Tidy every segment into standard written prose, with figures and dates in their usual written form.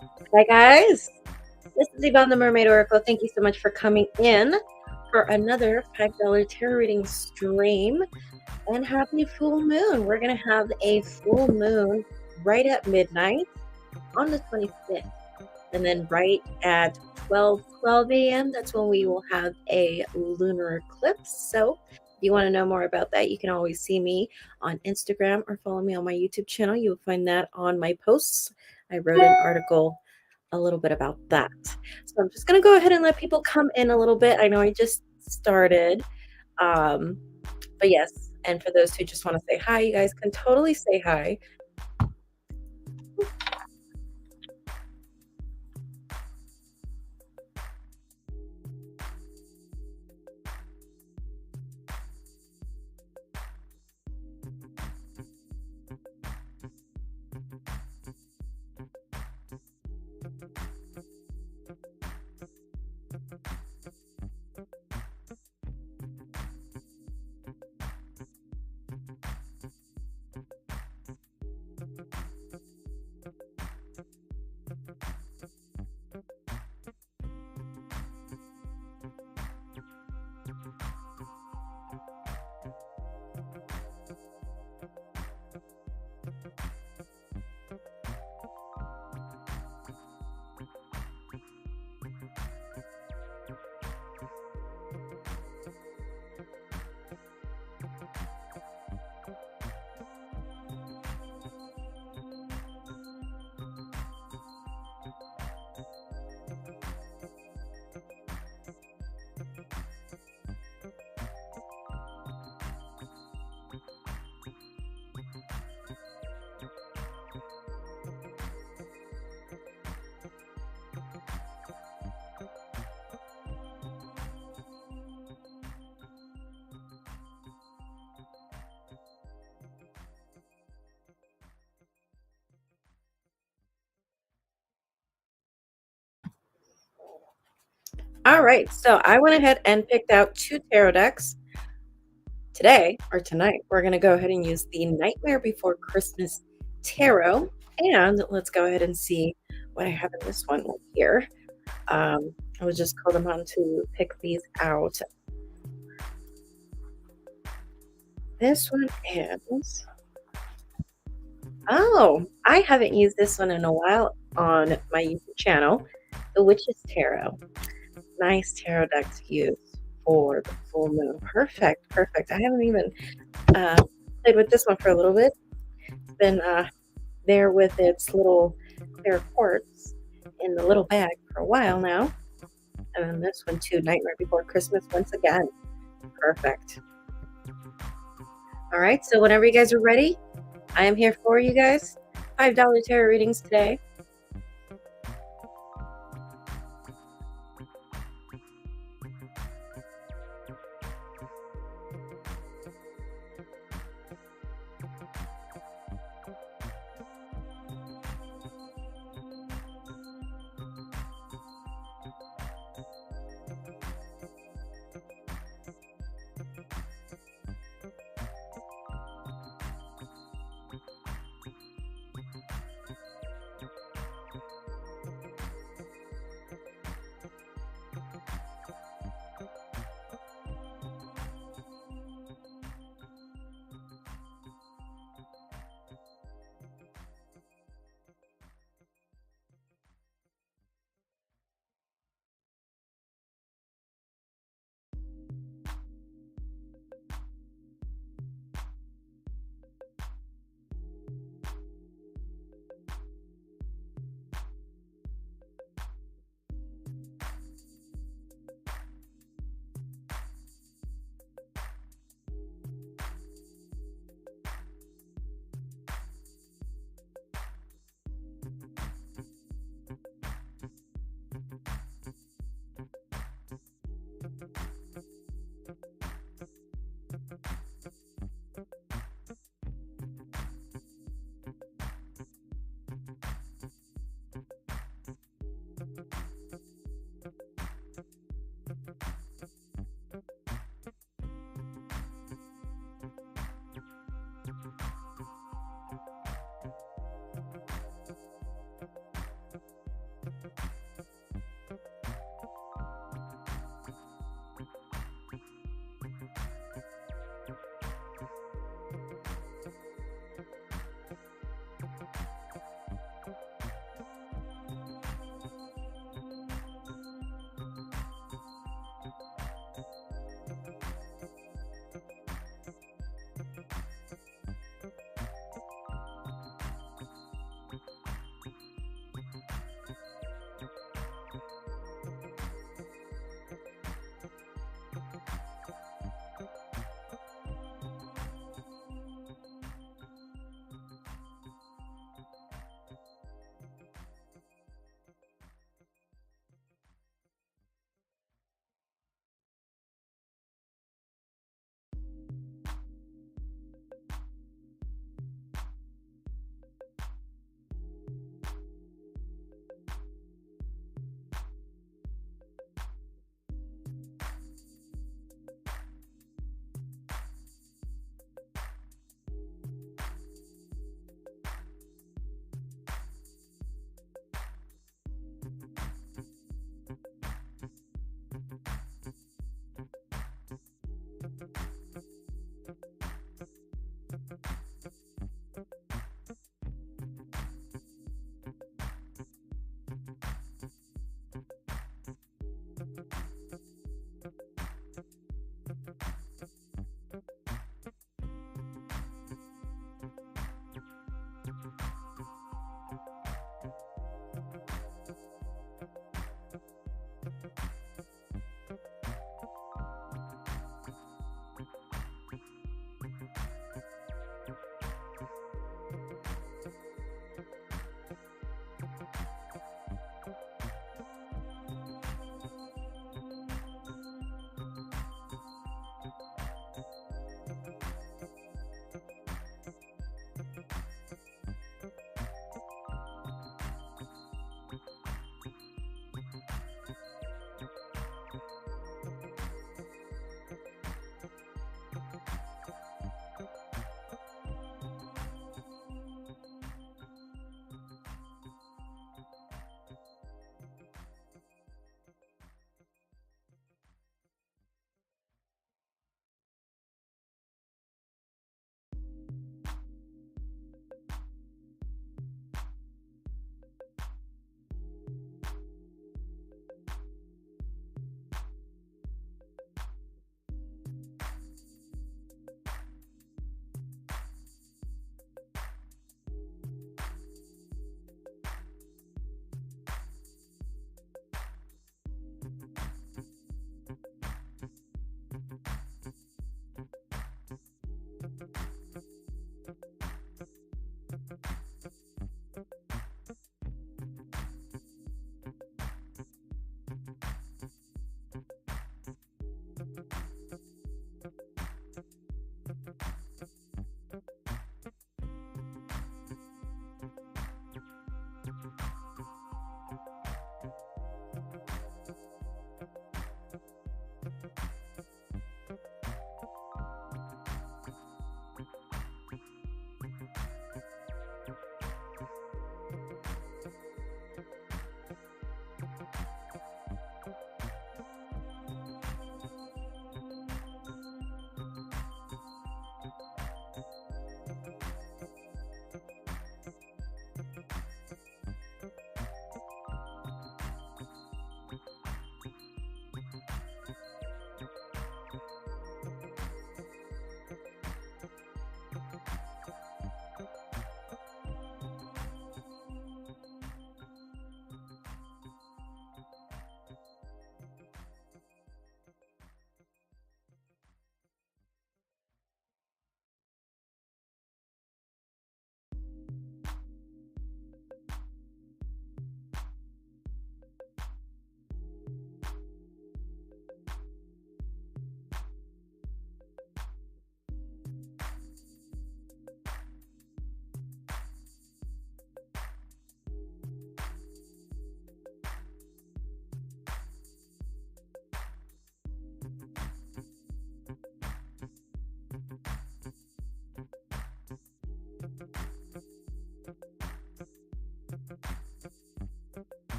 Hi guys, this is Yvonne the Mermaid Oracle. Thank you so much for coming in for another $5 tarot reading stream. And happy full moon. We're going to have a full moon right at midnight on the 25th. And then right at 12 a.m., that's when we will have a lunar eclipse. So if you want to know more about that, you can always see me on Instagram or follow me on my YouTube channel. You'll find that on my posts. I wrote an article a little bit about that. So I'm just going to go ahead and let people come in a little bit. I know I just started, but yes. And for those who just want to say hi, you guys can totally say hi. All right, so I went ahead and picked out 2 tarot decks. Today, or tonight, we're going to go ahead and use the Nightmare Before Christmas Tarot. And let's go ahead and see what I have in this one right here. I was just called upon to pick these out. This one is... Oh, I haven't used this one in a while on my YouTube channel, The Witch's Tarot. Nice tarot deck to use for the full moon. Perfect, perfect. I haven't even played with this one for a little bit. It's been there with its little clear quartz in the little bag for a while now. And then this one too, Nightmare Before Christmas once again. Perfect. All right, so whenever you guys are ready, I am here for you guys. $5 tarot readings today.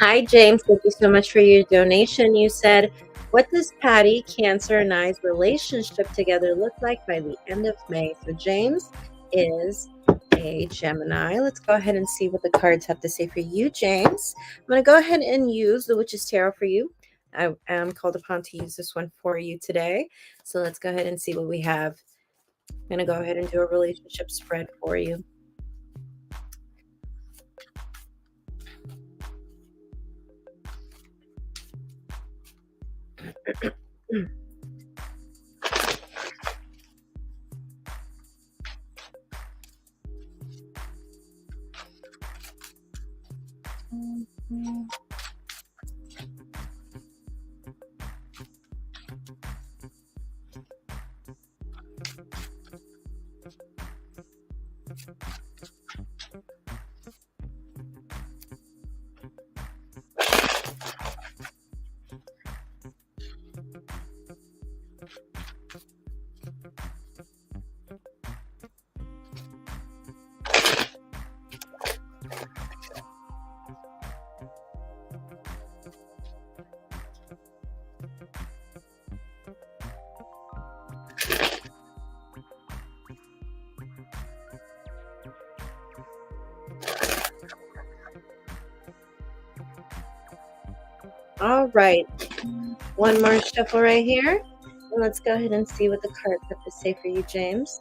Hi, James. Thank you so much for your donation. You said, what does Patty, Cancer, and I's relationship together look like by the end of May? So James is a Gemini. Let's go ahead and see what the cards have to say for you, James. I'm going to go ahead and use the Witch's Tarot for you. I am called upon to use this one for you today. So let's go ahead and see what we have. I'm going to go ahead and do a relationship spread for you. All right, one more shuffle right here. And let's go ahead and see what the cards have to say for you, James.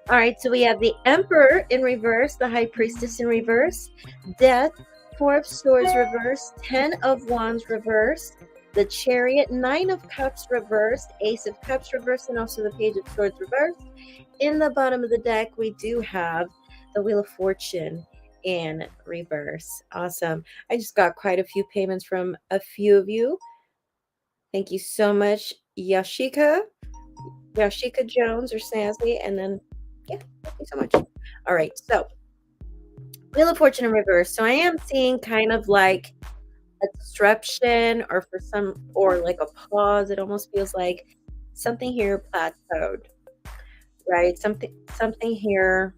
All right, so we have the Emperor in reverse, the High Priestess in reverse, Death, Four of Swords reversed, 10 of Wands reversed, the Chariot, 9 of Cups reversed, Ace of Cups reversed, and also the Page of Swords reversed. In the bottom of the deck, we do have the Wheel of Fortune in reverse. Awesome. I just got quite a few payments from a few of you. Thank you so much, Yashika Jones or Snazzy, and then yeah, thank you so much. All right, so Wheel of Fortune in reverse. So I am seeing kind of like a disruption or like a pause. It almost feels like something here plateaued, right? Something here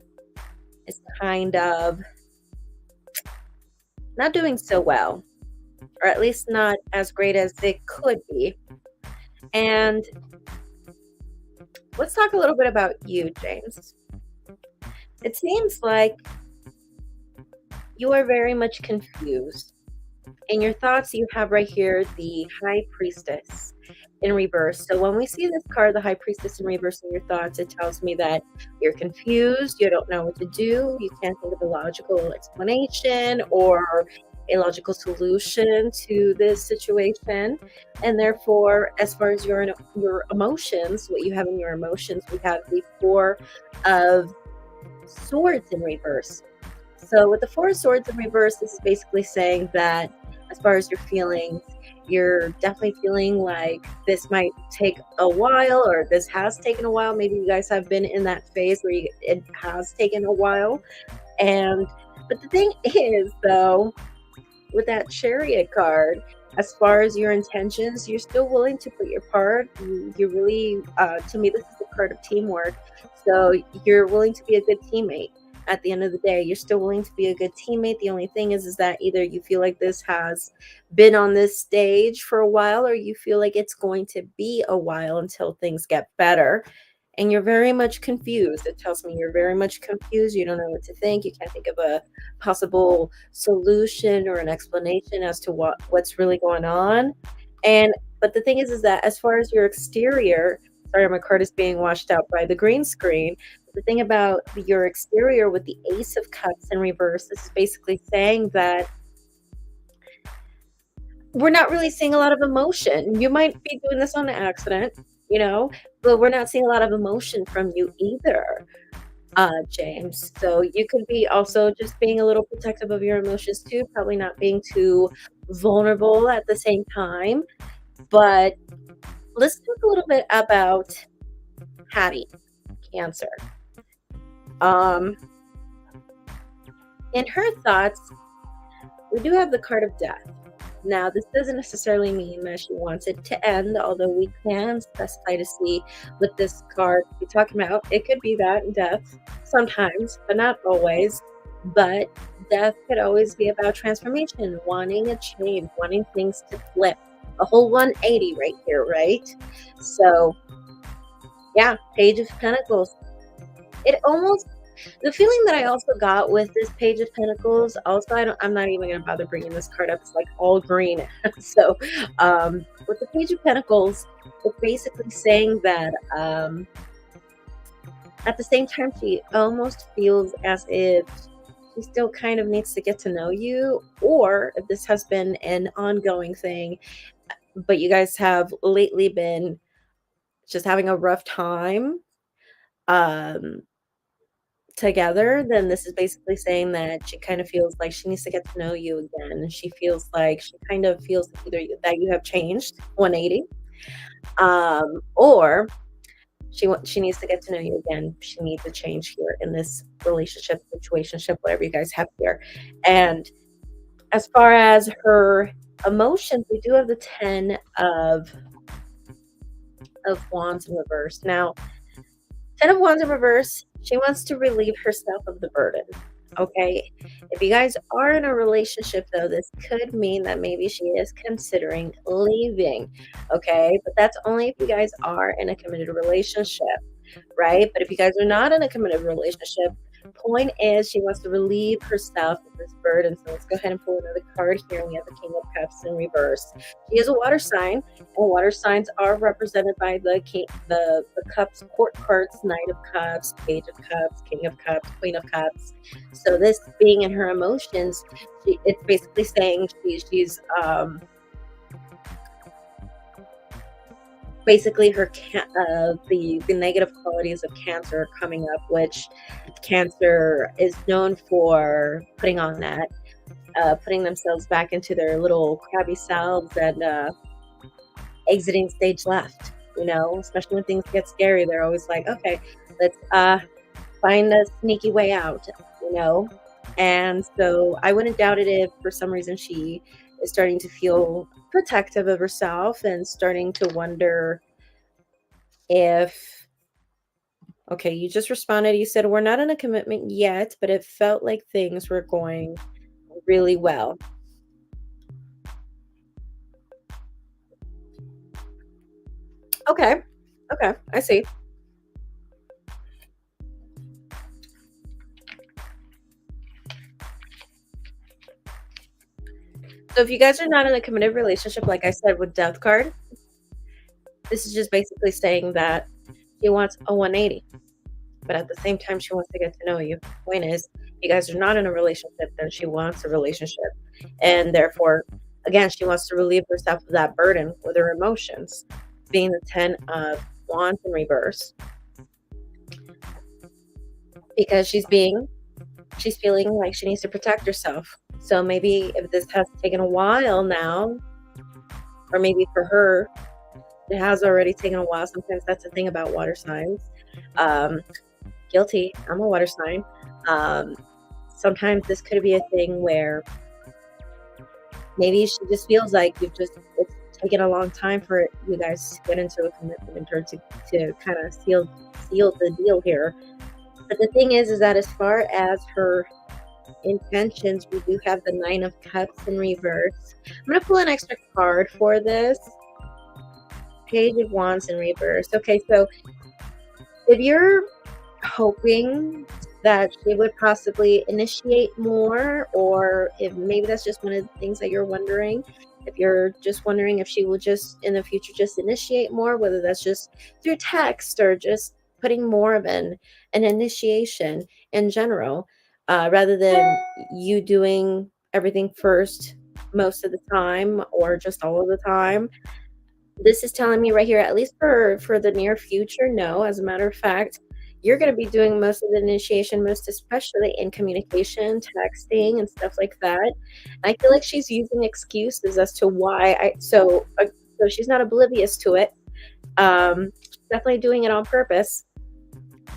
is kind of not doing so well, or at least not as great as it could be. And let's talk a little bit about you, James. It seems like you are very much confused. In your thoughts, you have right here the High Priestess in reverse. So when we see this card, the High Priestess in reverse in your thoughts, it tells me that you're confused, you don't know what to do, you can't think of a logical explanation or a logical solution to this situation. And therefore, as far as your emotions, what you have in your emotions, we have the Four of Swords in reverse. So with the Four of Swords in reverse, this is basically saying that as far as your feelings, you're definitely feeling like this might take a while, or this has taken a while. Maybe you guys have been in that phase where it has taken a while. But the thing is, though, with that Chariot card, as far as your intentions, you're still willing to put your part. You really, to me, this is the card of teamwork. So you're willing to be a good teammate. At the end of the day, you're still willing to be a good teammate. The only thing is that either you feel like this has been on this stage for a while, or you feel like it's going to be a while until things get better. And you're very much confused. It tells me you're very much confused. You don't know what to think. You can't think of a possible solution or an explanation as to what's really going on. But the thing is that as far as your exterior, sorry, my card is being washed out by the green screen. The thing about your exterior with the Ace of Cups in reverse, this is basically saying that we're not really seeing a lot of emotion. You might be doing this on accident, but we're not seeing a lot of emotion from you either, James. So you could be also just being a little protective of your emotions too, probably not being too vulnerable at the same time. But let's talk a little bit about Hattie, Cancer. In her thoughts, we do have the card of Death. Now, this doesn't necessarily mean that she wants it to end, although we can specify to see what this card be talking about. It could be that death sometimes, but not always. But death could always be about transformation, wanting a change, wanting things to flip. A whole 180 right here, right? So, yeah, Page of Pentacles. It almost, the feeling that I also got with this Page of Pentacles, also, I'm not even going to bother bringing this card up. It's like all green. So, with the Page of Pentacles, it's basically saying that at the same time, she almost feels as if she still kind of needs to get to know you, or if this has been an ongoing thing, but you guys have lately been just having a rough time together, then this is basically saying that she kind of feels like she needs to get to know you again. She feels like she kind of feels either that you have changed 180, or she needs to get to know you again. She needs a change here in this relationship, situationship, whatever you guys have here. And as far as her emotions, we do have the 10 of Wands in reverse. Now, 10 of Wands in reverse, she wants to relieve herself of the burden. Okay. If you guys are in a relationship, though, this could mean that maybe she is considering leaving. Okay. But that's only if you guys are in a committed relationship, right? But if you guys are not in a committed relationship, point is she wants to relieve herself of this burden. So let's go ahead and pull another card here. We have the King of Cups in reverse. She is a water sign, and water signs are represented by the cups, court cards, Knight of Cups, Page of Cups, King of Cups, Queen of Cups. So this being in her emotions, it's basically saying she's basically her the negative qualities of Cancer are coming up, which Cancer is known for putting on that, putting themselves back into their little crabby selves and exiting stage left. You know, especially when things get scary, they're always like, okay, let's find a sneaky way out. You know, and so I wouldn't doubt it if for some reason she is starting to feel protective of herself and starting to wonder if, okay, you just responded, you said we're not in a commitment yet, but it felt like things were going really well. Okay, I see. So if you guys are not in a committed relationship, like I said with Death card, this is just basically saying that she wants a 180, but at the same time, she wants to get to know you. The point is, you guys are not in a relationship, then she wants a relationship. And therefore, again, she wants to relieve herself of that burden with her emotions, being the 10 of Wands in reverse. Because she's feeling like she needs to protect herself. So maybe if this has taken a while now, or maybe for her, it has already taken a while. Sometimes that's the thing about water signs. Guilty. I'm a water sign. Sometimes this could be a thing where maybe she just feels like it's taken a long time for you guys to get into a commitment or to kind of seal the deal here. But the thing is that as far as her intentions, we do have the 9 of Cups in reverse. I'm going to pull an extra card for this. Page of Wands in reverse. Okay, so if you're hoping that she would possibly initiate more, or if maybe that's just one of the things that you're wondering, if you're just wondering if she will just in the future just initiate more, whether that's just through text or just putting more of an initiation in general, rather than you doing everything first most of the time or just all of the time. This is telling me right here, at least for the near future, no. As a matter of fact, you're going to be doing most of the initiation, most especially in communication, texting, and stuff like that. I feel like she's using excuses as to why. So she's not oblivious to it. Definitely doing it on purpose.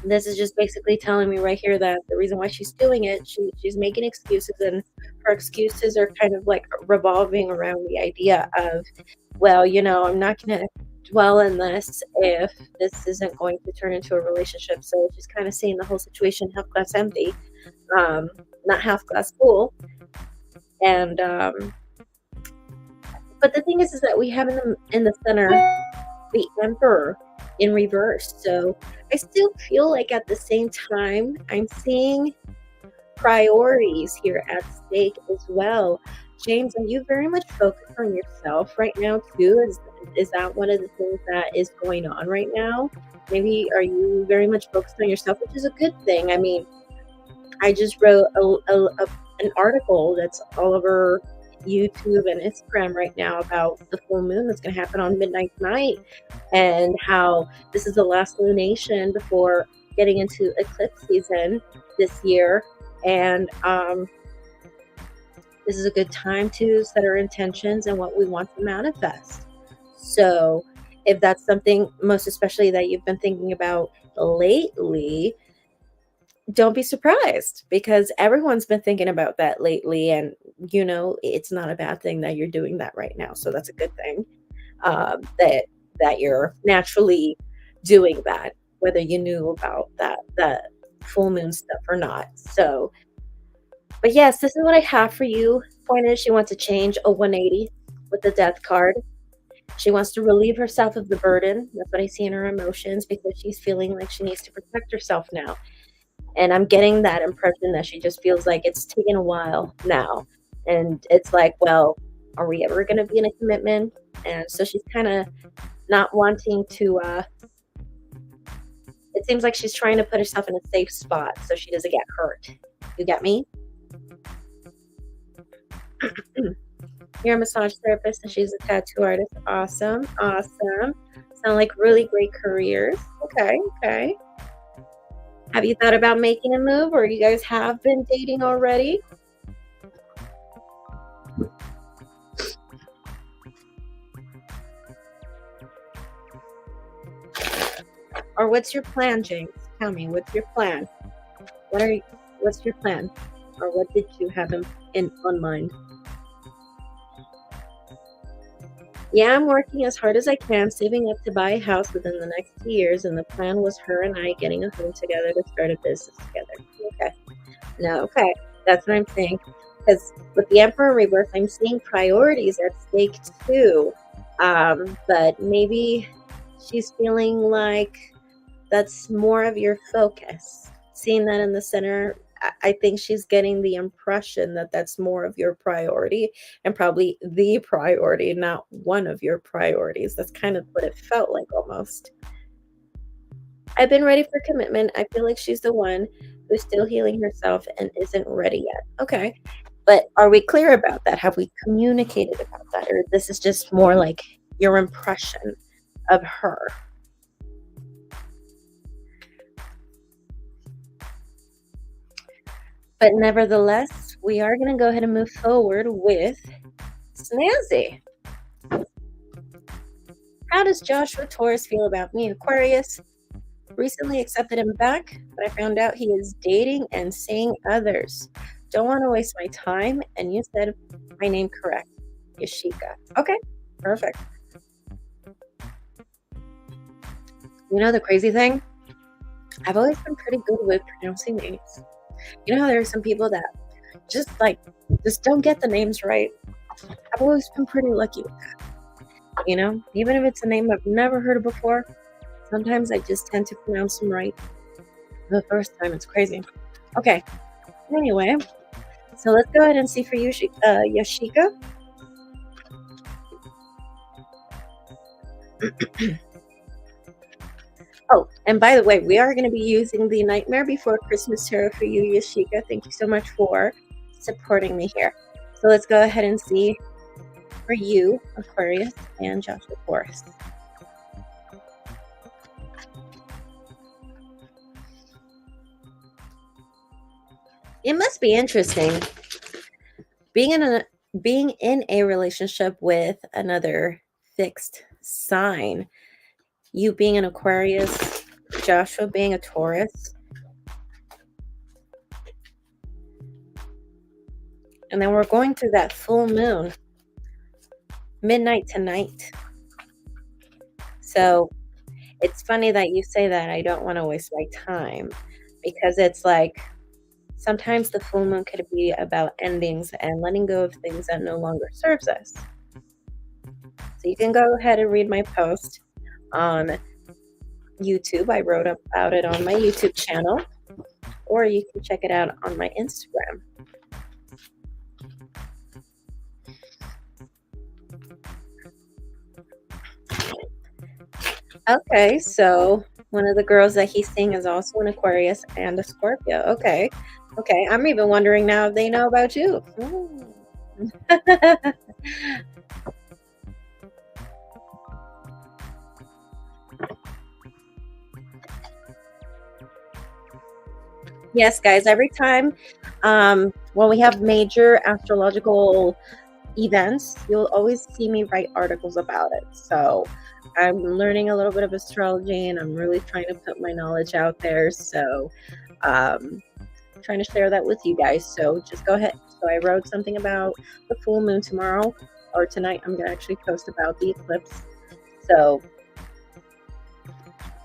This is just basically telling me right here that the reason why she's doing it, she's making excuses, and her excuses are kind of like revolving around the idea of, well, I'm not going to dwell in this if this isn't going to turn into a relationship. So she's kind of seeing the whole situation half glass empty, not half glass full. And but the thing is that we have in the center the Emperor in reverse. So I still feel like at the same time I'm seeing priorities here at stake as well. James, are you very much focused on yourself right now too? Is that one of the things that is going on right now? Maybe are you very much focused on yourself, which is a good thing. I mean, I just wrote an article that's all over YouTube and Instagram right now about the full moon that's going to happen on midnight tonight, and how this is the last lunation before getting into eclipse season this year. And this is a good time to set our intentions and what we want to manifest. So if that's something most especially that you've been thinking about lately, don't be surprised, because everyone's been thinking about that lately. And it's not a bad thing that you're doing that right now. So that's a good thing, that you're naturally doing that, whether you knew about that full moon stuff or not. So, but yes, this is what I have for you. Point is, she wants to change a 180 with the death card. She wants to relieve herself of the burden. That's what I see in her emotions, because she's feeling like she needs to protect herself now. And I'm getting that impression that she just feels like it's taken a while now. And it's like, well, are we ever going to be in a commitment? And so she's kind of not wanting to, it seems like she's trying to put herself in a safe spot so she doesn't get hurt. You get me? You're a massage therapist and she's a tattoo artist. Awesome. Awesome. Sound like really great careers. Okay. Okay. Have you thought about making a move, or you guys have been dating already? Or what's your plan, James? Tell me, what's your plan? What's your plan? Or what did you have on mind? Yeah, I'm working as hard as I can, saving up to buy a house within the next 2 years, and the plan was her and I getting a home together to start a business together. Okay. No, okay. That's what I'm saying. Because with the Emperor in reverse, I'm seeing priorities at stake too. But maybe she's feeling like that's more of your focus. Seeing that in the center, I think she's getting the impression that that's more of your priority, and probably the priority, not one of your priorities. That's kind of what it felt like almost. I've been ready for commitment. I feel like she's the one who's still healing herself and isn't ready yet. Okay. But are we clear about that? Have we communicated about that? Or this is just more like your impression of her? But nevertheless, we are going to go ahead and move forward with Snazzy. How does Joshua Taurus feel about me, Aquarius? Recently accepted him back, but I found out he is dating and seeing others. Don't want to waste my time, and you said my name correct. Yashika. Okay, perfect. You know the crazy thing? I've always been pretty good with pronouncing names. You know how there are some people that just don't get the names right? I've always been pretty lucky with that. Even if it's a name I've never heard of before, sometimes I just tend to pronounce them right the first time. It's crazy. Okay. Anyway, so let's go ahead and see for you, Yashika. Oh, and by the way, we are going to be using the Nightmare Before Christmas Tarot for you, Yashika. Thank you so much for supporting me here. So let's go ahead and see for you, Aquarius and Joshua Taurus. It must be interesting being in a relationship with another fixed sign. You being an Aquarius, Joshua being a Taurus. And then we're going through that full moon, midnight tonight. So it's funny that you say that. I don't want to waste my time, because it's like sometimes the full moon could be about endings and letting go of things that no longer serves us. So you can go ahead and read my post on YouTube. I wrote about it on my YouTube channel, or you can check it out on my Instagram. Okay, so one of the girls that he's seeing is also an Aquarius and a Scorpio. Okay, I'm even wondering now if they know about you. Yes, guys, every time when we have major astrological events, you'll always see me write articles about it. So I'm learning a little bit of astrology, and I'm really trying to put my knowledge out there. So trying to share that with you guys. So just go ahead. So I wrote something about the full moon tomorrow, or tonight. I'm going to actually post about the eclipse. So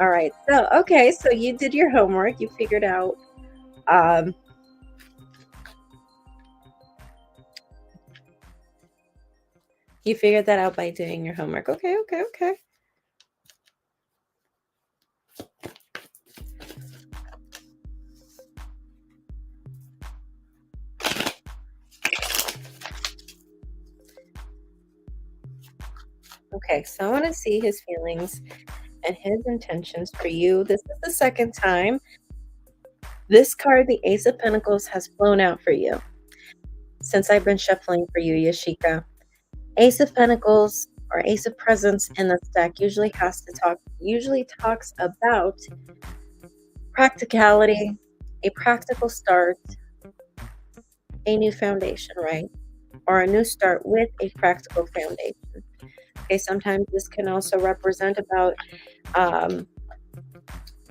all right. So okay, so you did your homework. You figured out you figured that out by doing your homework. Okay. Okay, so I want to see his feelings and his intentions for you. This is the second time this card, the Ace of Pentacles, has flown out for you since I've been shuffling for you, Yashika. Ace of Pentacles, or Ace of Presents in this deck, usually talks about practicality, a practical start, a new foundation, right? Or a new start with a practical foundation. Okay, sometimes this can also represent about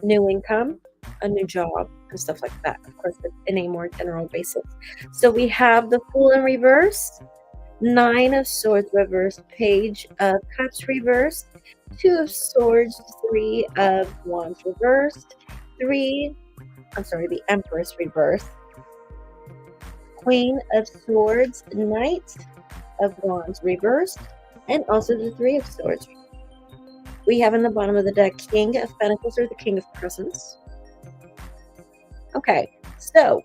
new income, a new job, and stuff like that. Of course, in a more general basis. So we have the Fool in reverse, Nine of Swords reversed, Page of Cups reversed, Two of Swords, Three of Wands reversed, the Empress reversed, Queen of Swords, Knight of Wands reversed, and also the Three of Swords. We have in the bottom of the deck King of Pentacles, or the King of Presents. Okay, so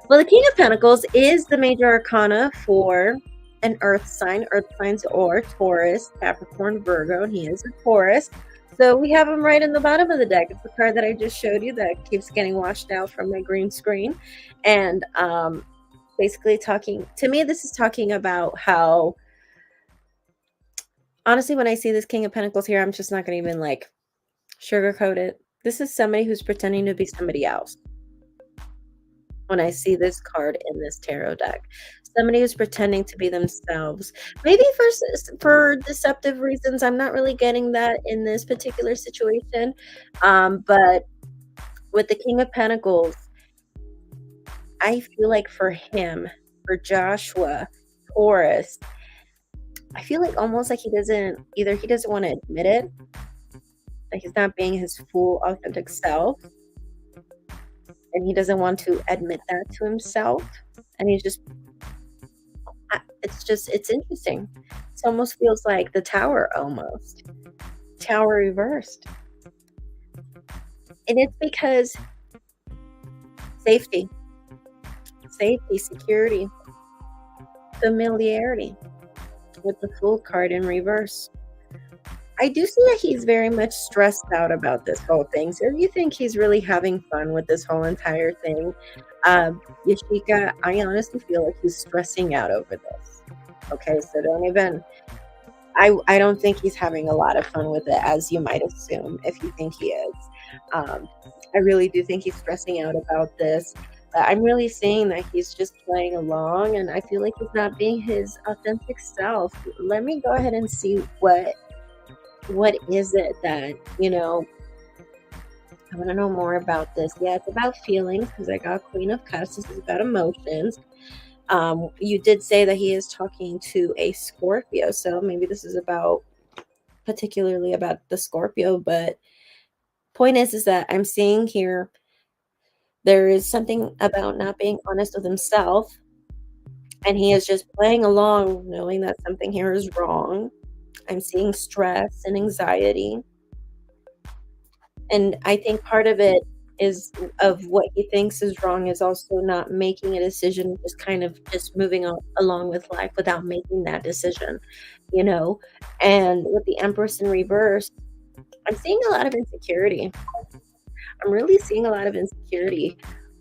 the King of Pentacles is the major arcana for an earth sign. Earth signs are Taurus, Capricorn, Virgo, and he is a Taurus. So we have him right in the bottom of the deck. It's the card that I just showed you that keeps getting washed out from my green screen. And basically to me, this is talking about how, honestly, when I see this King of Pentacles here, I'm just not going to even sugarcoat it. This is somebody who's pretending to be somebody else. When I see this card in this tarot deck, somebody who's pretending to be themselves, maybe for deceptive reasons. I'm not really getting that in this particular situation, but with the King of Pentacles, I feel like for him, for Joshua, Taurus, I feel like almost like he doesn't want to admit it, that he's not being his full authentic self, and he doesn't want to admit that to himself, and it's interesting. It almost feels like the Tower reversed, and it's because safety, security, familiarity, with the Fool card in reverse. I do see that he's very much stressed out about this whole thing. So if you think he's really having fun with this whole entire thing, Yashika, I honestly feel like he's stressing out over this. Okay, so I don't think he's having a lot of fun with it, as you might assume if you think he is. I really do think he's stressing out about this. I'm really seeing that he's just playing along, and I feel like he's not being his authentic self. Let me go ahead and see what is it that, I want to know more about this. Yeah, it's about feelings because I got Queen of Cups. This is about emotions. You did say that he is talking to a Scorpio, so maybe this is about particularly about the Scorpio, but point is that I'm seeing here there is something about not being honest with himself, and he is just playing along knowing that something here is wrong. I'm seeing stress and anxiety, and I think part of it is of what he thinks is wrong is also not making a decision, just kind of just moving along with life without making that decision, you know. And with the Empress in reverse, I'm seeing a lot of insecurity. I'm really seeing a lot of insecurity.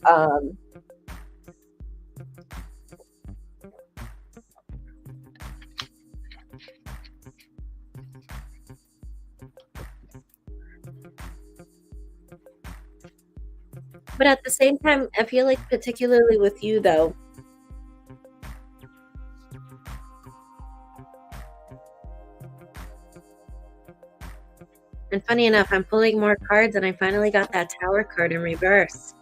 Um, but at the same time, I feel like particularly with you though, and funny enough, I'm pulling more cards and I finally got that Tower card in reverse.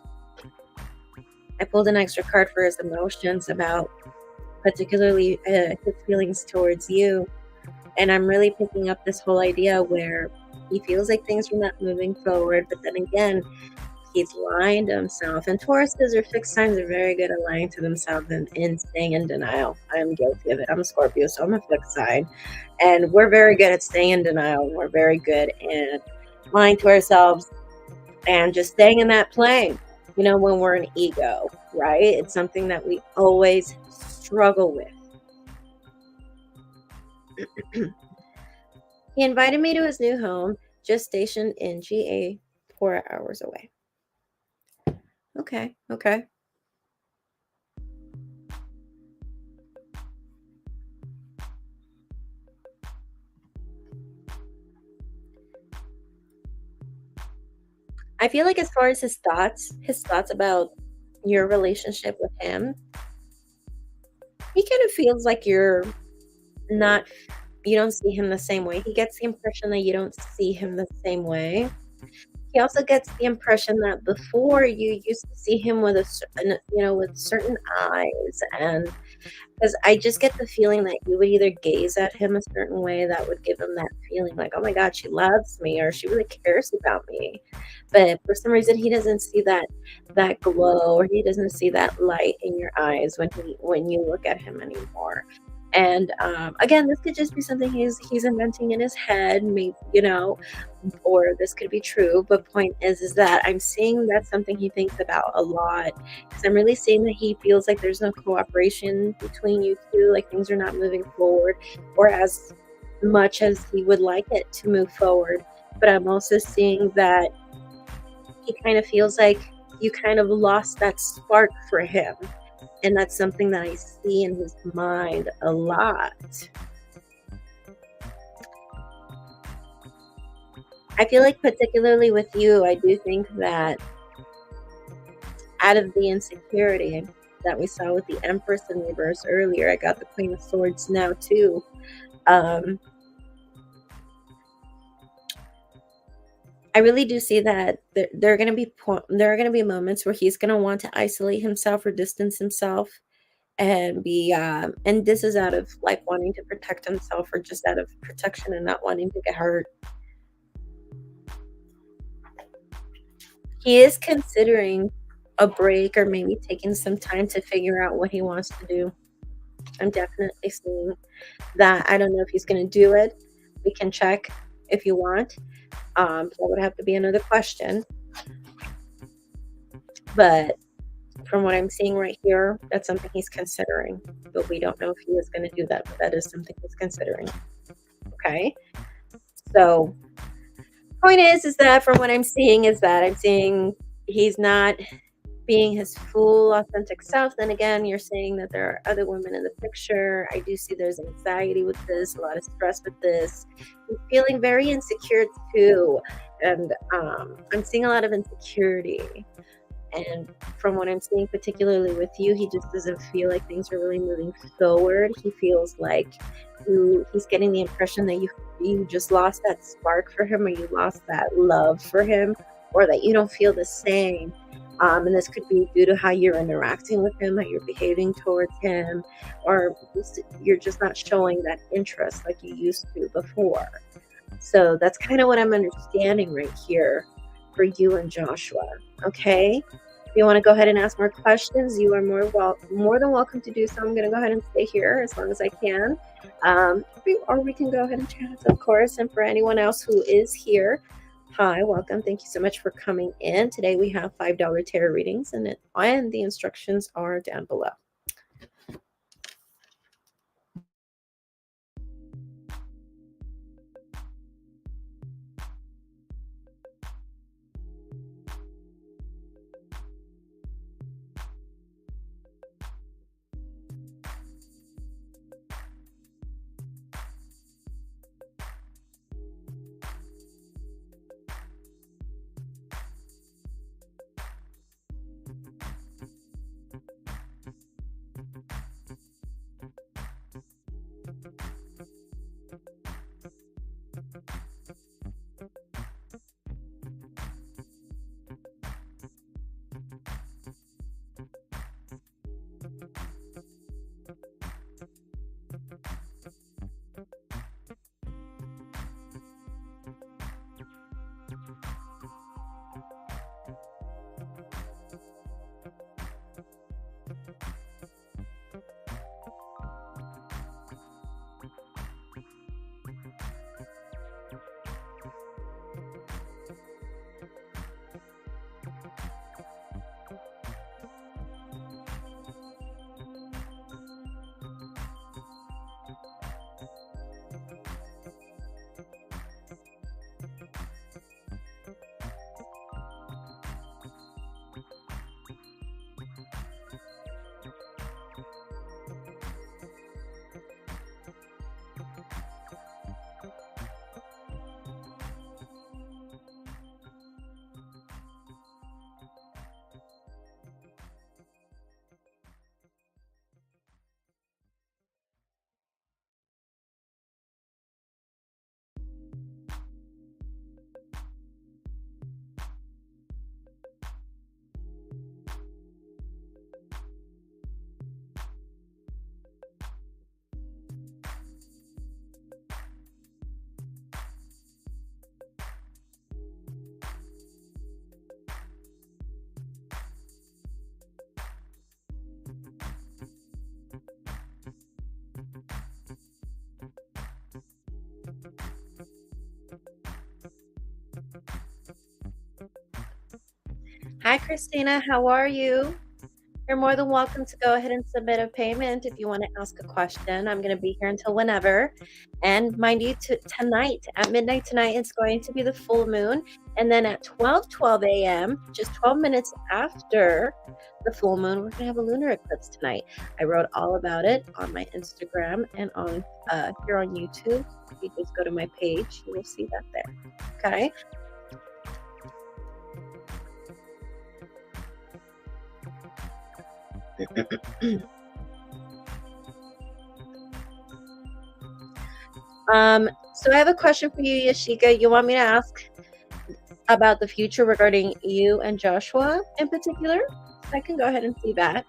I pulled an extra card for his emotions about particularly his feelings towards you. And I'm really picking up this whole idea where he feels like things are not moving forward, but then again, he's lying to himself. And Tauruses or fixed signs are very good at lying to themselves and staying in denial. I'm guilty of it. I'm a Scorpio, so I'm a fixed sign. And we're very good at staying in denial. We're very good at lying to ourselves and just staying in that plane, you know, when we're an ego, right? It's something that we always struggle with. He invited me to his new home, just stationed in GA, 4 hours away. Okay. I feel like as far as his thoughts about your relationship with him, he kind of feels like you don't see him the same way. He gets the impression that you don't see him the same way. He also gets the impression that before you used to see him with with certain eyes, and because I just get the feeling that you would either gaze at him a certain way that would give him that feeling like, oh my God, she loves me, or she really cares about me. But for some reason, he doesn't see that glow, or he doesn't see that light in your eyes when you look at him anymore. And again, this could just be something he's inventing in his head, maybe, or this could be true. But point is that I'm seeing that's something he thinks about a lot, because I'm really seeing that he feels like there's no cooperation between you two, like things are not moving forward, or as much as he would like it to move forward. But I'm also seeing that he kind of feels like you kind of lost that spark for him. And that's something that I see in his mind a lot. I feel like particularly with you, I do think that out of the insecurity that we saw with the Empress in reverse earlier, I got the Queen of Swords now too. I really do see that there are going to be moments where he's going to want to isolate himself or distance himself, and and this is out of like wanting to protect himself, or just out of protection and not wanting to get hurt. He is considering a break, or maybe taking some time to figure out what he wants to do. I'm definitely seeing that. I don't know if he's going to do it. We can check if you want. So that would have to be another question. But from what I'm seeing right here, that's something he's considering. But we don't know if he is going to do that. But that is something he's considering. Okay. So point is that from what I'm seeing he's not being his full authentic self. Then again, you're saying that there are other women in the picture. I do see there's anxiety with this, a lot of stress with this. He's feeling very insecure too. And I'm seeing a lot of insecurity. And from what I'm seeing, particularly with you, he just doesn't feel like things are really moving forward. He feels like he's getting the impression that you just lost that spark for him, or you lost that love for him, or that you don't feel the same. And this could be due to how you're interacting with him, how you're behaving towards him, or you're just not showing that interest like you used to before. So that's kind of what I'm understanding right here for you and Joshua. Okay. If you want to go ahead and ask more questions, you are more than welcome to do so. I'm going to go ahead and stay here as long as I can. Or we can go ahead and chat, of course. And for anyone else who is here, hi, welcome. Thank you so much for coming in. Today we have $5 tarot readings, and the instructions are down below. Hi, Christina. How are you? You're more than welcome to go ahead and submit a payment if you want to ask a question. I'm going to be here until whenever. And mind you, tonight, at midnight tonight, it's going to be the full moon. And then at 12:12 a.m., just 12 minutes after the full moon, we're going to have a lunar eclipse tonight. I wrote all about it on my Instagram and on here on YouTube. If you just go to my page, you will see that there. Okay. So I have a question for you, Yashika. You want me to ask about the future regarding you and Joshua in particular? So I can go ahead and see that.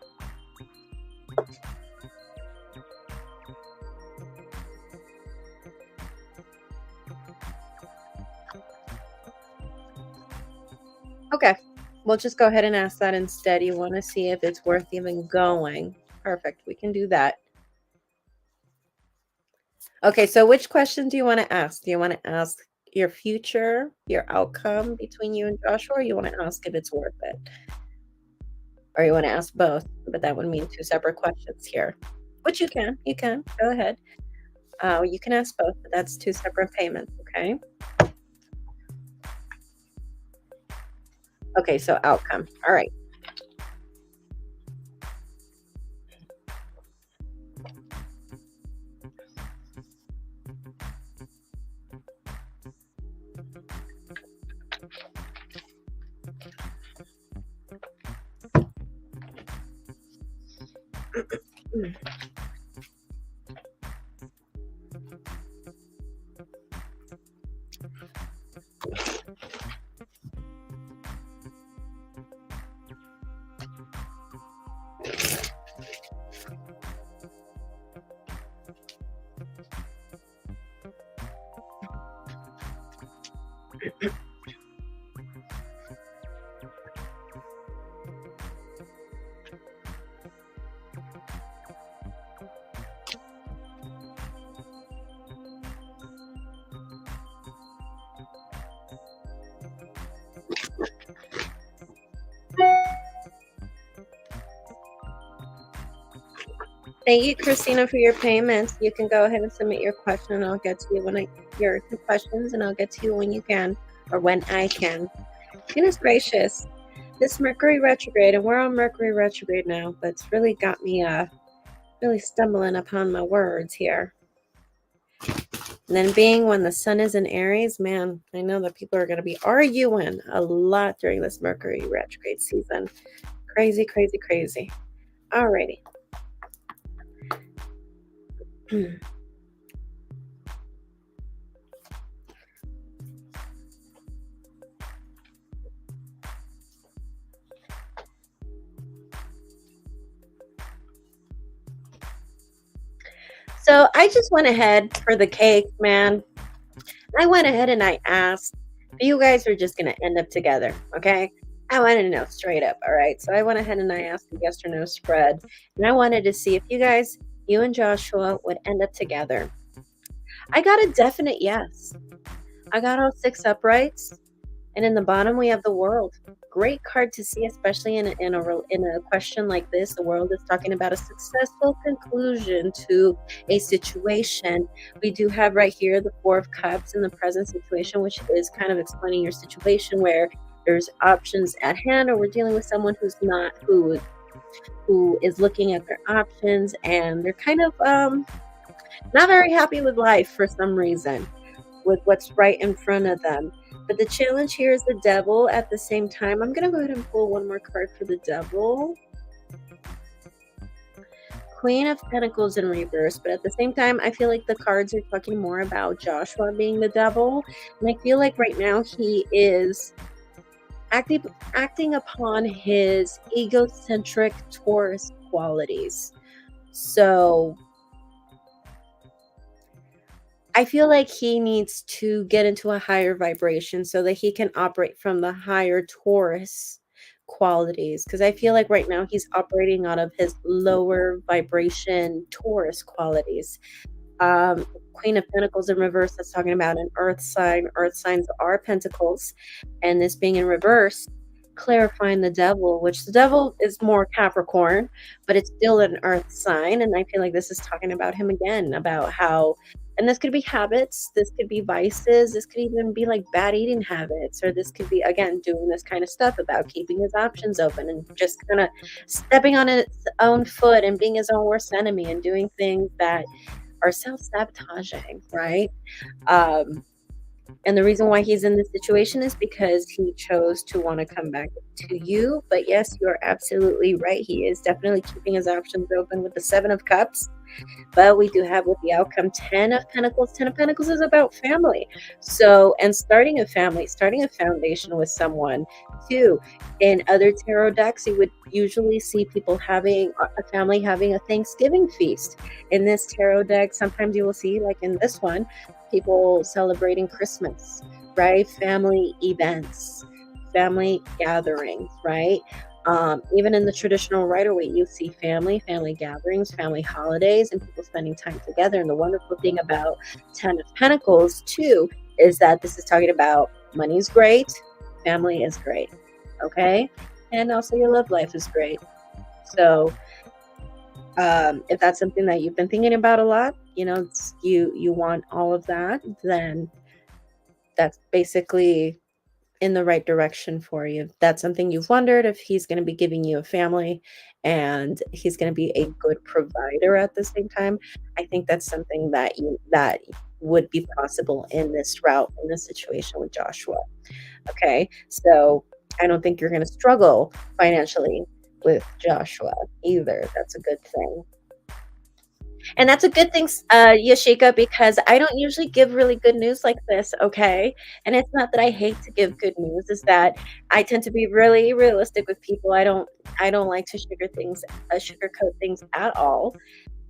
Okay, we'll just go ahead and ask that instead. You want to see if it's worth even going. Perfect, we can do that. Okay, so which question do you want to ask? Do you want to ask your future, your outcome between you and Joshua, or you want to ask if it's worth it? Or you want to ask both, but that would mean two separate questions here. Which you can, go ahead. You can ask both, but that's two separate payments, okay? Okay, so outcome, all right. Thank you, Christina, for your payments. You can go ahead and submit your question, and I'll get to you your questions, and I'll get to you when you can, or when I can. Goodness gracious, this Mercury retrograde, and we're on Mercury retrograde now, but it's really got me really stumbling upon my words here. And then being when the sun is in Aries, man, I know that people are going to be arguing a lot during this Mercury retrograde season. Crazy, crazy, crazy. Alrighty. So I just went ahead for the cake, man. I went ahead and I asked, you guys are just going to end up together, okay? I wanted to know straight up, all right? So I went ahead and I asked a yes or no spread, and I wanted to see if you and Joshua would end up together. I got a definite yes. I got all 6 uprights, and in the bottom we have the World. Great card to see, especially in a question like this. The World is talking about a successful conclusion to a situation. We do have right here the 4 of Cups in the present situation, which is kind of explaining your situation where there's options at hand, or we're dealing with someone who is looking at their options, and they're kind of not very happy with life for some reason, with what's right in front of them. But the challenge here is the Devil. At the same time, I'm going to go ahead and pull one more card for the Devil. Queen of Pentacles in reverse. But at the same time, I feel like the cards are talking more about Joshua being the Devil. And I feel like right now he is acting upon his egocentric Taurus qualities. So I feel like he needs to get into a higher vibration so that he can operate from the higher Taurus qualities. Because I feel like right now he's operating out of his lower vibration Taurus qualities. Queen of Pentacles in reverse, that's talking about an earth sign. Earth signs are pentacles. And this being in reverse, clarifying the Devil, which the Devil is more Capricorn, but it's still an earth sign. And I feel like this is talking about him again, about how, and this could be habits, this could be vices, this could even be like bad eating habits, or this could be, again, doing this kind of stuff about keeping his options open and just kind of stepping on his own foot and being his own worst enemy and doing things that are self-sabotaging, right? And the reason why he's in this situation is because he chose to want to come back to you. But yes, you are absolutely right. He is definitely keeping his options open with the 7 of Cups. But we do have with the outcome 10 of Pentacles. 10 of Pentacles is about family. So, and starting a family, starting a foundation with someone too. In other tarot decks, you would usually see people having a family having a Thanksgiving feast. In this tarot deck, sometimes you will see, like in this one, people celebrating Christmas, right? Family events, family gatherings, right? Even in the traditional Rider-Waite, you see family gatherings, family holidays, and people spending time together. And the wonderful thing about 10 of Pentacles, too, is that this is talking about money's great, family is great, okay? And also your love life is great. So if that's something that you've been thinking about a lot, you know, you want all of that, then that's basically in the right direction for you. That's something you've wondered, if he's going to be giving you a family and he's going to be a good provider at the same time. I think that's something that would be possible in this route, in this situation with Joshua. Okay, so I don't think you're going to struggle financially with Joshua either. That's a good thing. And that's a good thing, Yashika, because I don't usually give really good news like this, okay? And it's not that I hate to give good news, it's that I tend to be really realistic with people. I don't like to sugarcoat things at all.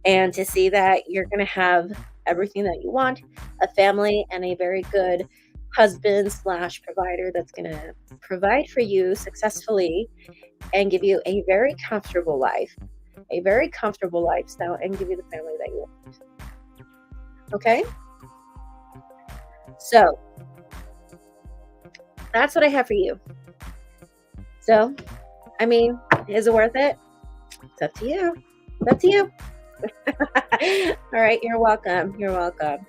And to see that you're going to have everything that you want, a family and a very good husband / provider that's going to provide for you successfully and give you a very comfortable life, a very comfortable lifestyle, and give you the family that you want. Okay? So, that's what I have for you. So, I mean, is it worth it? It's up to you. It's up to you. All right, you're welcome. You're welcome.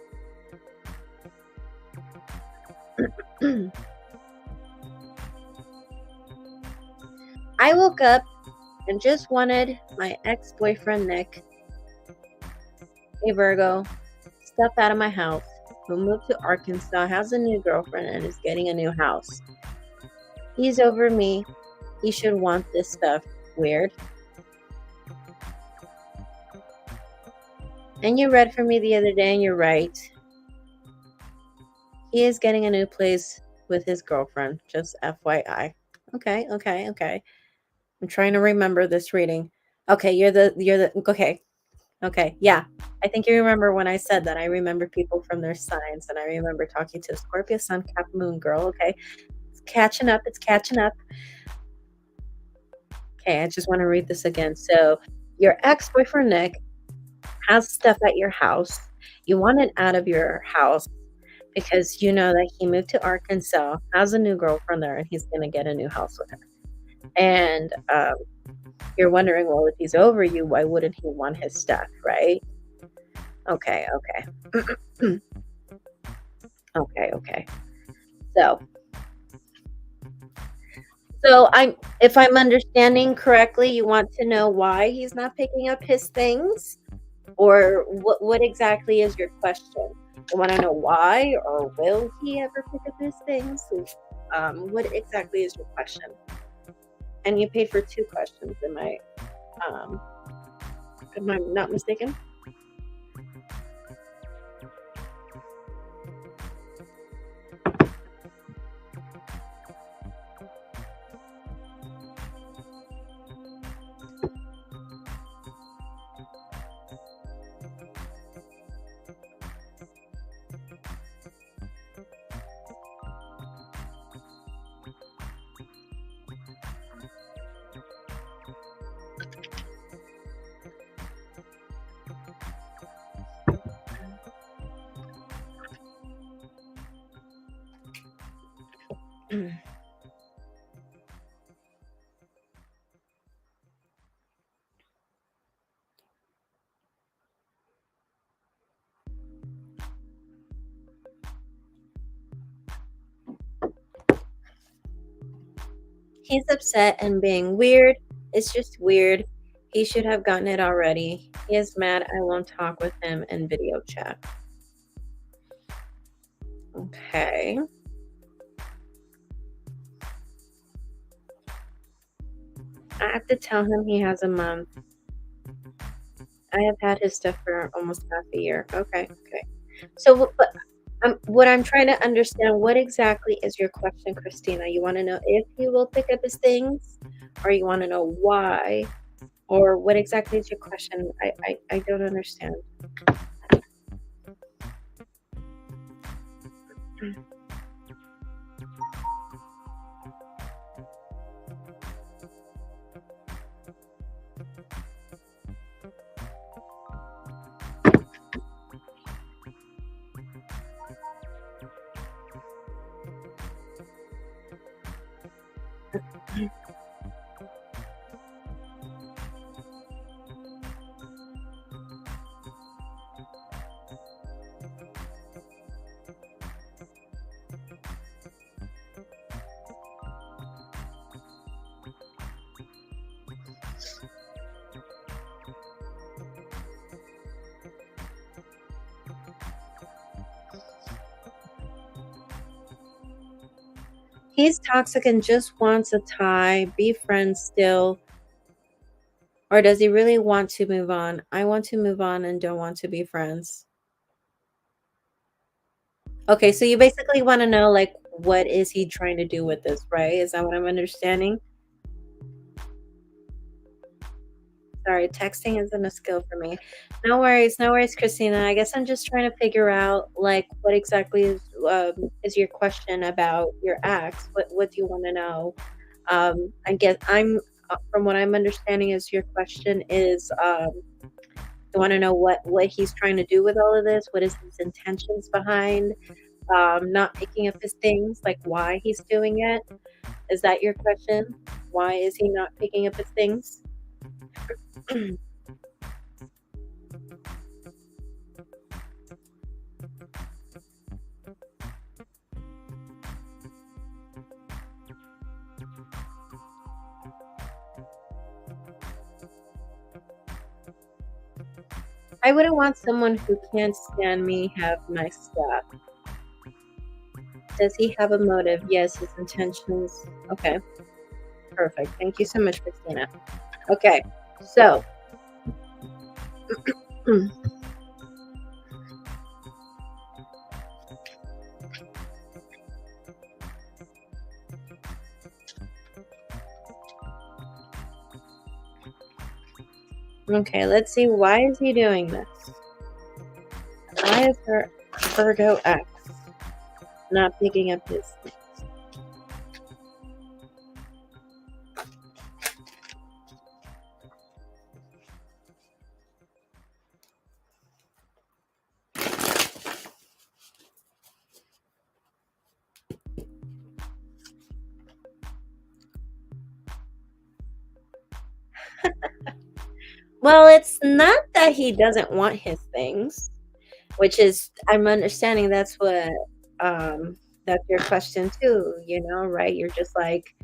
I woke up and just wanted my ex-boyfriend Nick, a Virgo, stuff out of my house, who moved to Arkansas, has a new girlfriend, and is getting a new house. He's over me. He should want this stuff. Weird. And you read for me the other day, and you're right. He is getting a new place with his girlfriend. Just FYI. Okay. I'm trying to remember this reading. Okay, okay. Yeah. I think you remember when I said that. I remember people from their signs, and I remember talking to a Scorpio Sun, Cap, Moon girl. Okay. It's catching up. Okay, I just want to read this again. So, your ex-boyfriend Nick has stuff at your house. You want it out of your house because you know that he moved to Arkansas, has a new girlfriend there, and he's going to get a new house with her. And you're wondering, well, if he's over you, why wouldn't he want his stuff, right? Okay. Okay. So if I'm understanding correctly, you want to know why he's not picking up his things, or what exactly is your question? You want to know why, or will he ever pick up his things? What exactly is your question? And you paid for 2 questions. Am I not mistaken? He's upset and being weird. It's just weird. He should have gotten it already. He is mad I won't talk with him in video chat. Okay. I have to tell him he has a month. I have had his stuff for almost half a year. Okay. So, but what I'm trying to understand, what exactly is your question, Christina? You want to know if he will pick up his things, or you want to know why, or what exactly is your question? I don't understand. He's toxic and just wants a tie, be friends still. Or does he really want to move on? I want to move on and don't want to be friends. Okay, so you basically want to know, like, what is he trying to do with this, right? Is that what I'm understanding? Sorry, texting isn't a skill for me. No worries, Christina. I guess I'm just trying to figure out, like, what exactly is your question about your ex? What do you want to know? I guess from what I'm understanding, is your question is you want to know what he's trying to do with all of this? What is his intentions behind not picking up his things? Like, why he's doing it? Is that your question? Why is he not picking up his things? I wouldn't want someone who can't stand me have my stuff. Does he have a motive? Yes, his intentions. Okay, perfect. Thank you so much, Christina. Okay, so okay, let's see. Why is he doing this? Why is her Virgo X not picking up his things? Well, it's not that he doesn't want his things, which is, I'm understanding that's what, that's your question too, you know, right? You're just like,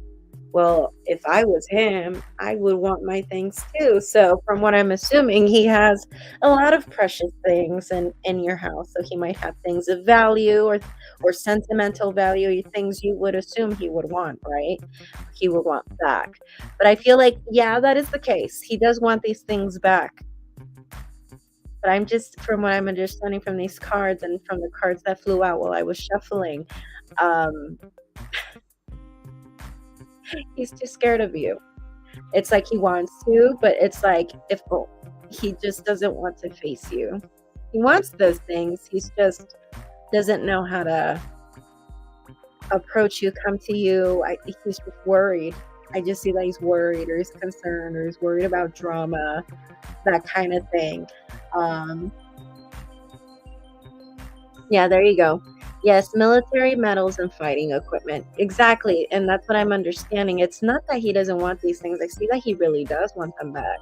well, if I was him, I would want my things too. So from what I'm assuming, he has a lot of precious things in your house. So he might have things of value or sentimental value, things you would assume he would want, right? He would want back. But I feel like, yeah, that is the case. He does want these things back. But I'm just, from what I'm understanding from these cards and from the cards that flew out while I was shuffling, um, he's too scared of you. It's like he wants to, but it's like if he just doesn't want to face you. He wants those things. He's just doesn't know how to approach you, come to you. He's just worried. I just see that he's worried or he's concerned or he's worried about drama, that kind of thing. Yeah, there you go. Yes, military medals and fighting equipment. Exactly. And that's what I'm understanding. It's not that he doesn't want these things. I see that he really does want them back.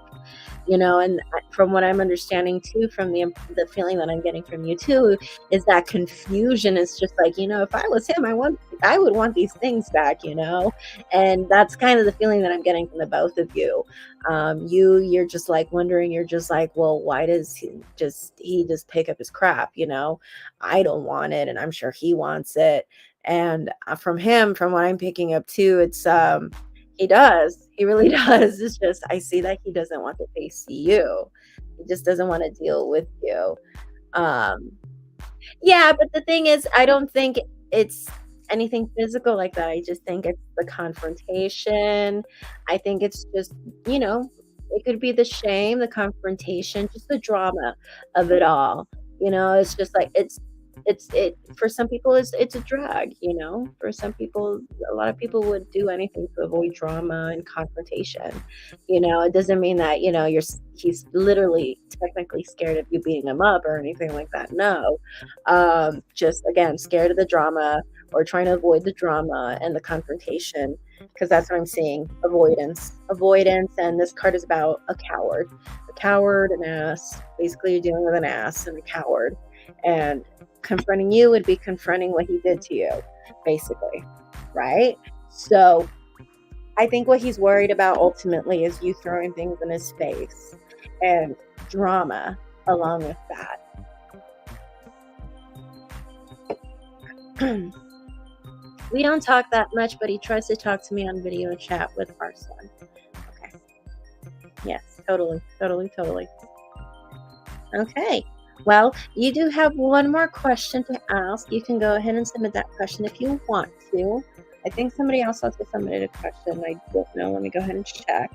You know, and from what I'm understanding too, from the feeling that I'm getting from you too, is that confusion. Is just like, you know, if I was him, I would want these things back, you know, and that's kind of the feeling that I'm getting from the both of you. You're just like wondering. You're just like, well, why does he just pick up his crap? You know, I don't want it, and I'm sure he wants it. And from him, from what I'm picking up too, it's he does. He really does. It's just I see that he doesn't want to face you. He just doesn't want to deal with you. Um, yeah, but the thing is, I don't think it's anything physical like that. I just think it's the confrontation. I think it's just, you know, it could be the shame, the confrontation, just the drama of it all. You know, it's just like it for some people it's a drag, you know. For some people, a lot of people would do anything to avoid drama and confrontation. You know, it doesn't mean that, you know, he's literally technically scared of you beating him up or anything like that. No. Just again, scared of the drama or trying to avoid the drama and the confrontation, because that's what I'm seeing. Avoidance. And this card is about a coward, an ass. Basically, you're dealing with an ass and a coward, and confronting you would be confronting what he did to you, basically, right? So I think what he's worried about ultimately is you throwing things in his face and drama along with that. We don't talk that much, but he tries to talk to me on video chat with our son. Okay. Yes, totally. Okay. Well, you do have one more question to ask. You can go ahead and submit that question if you want to. I think somebody else also submitted a question. I don't know. Let me go ahead and check.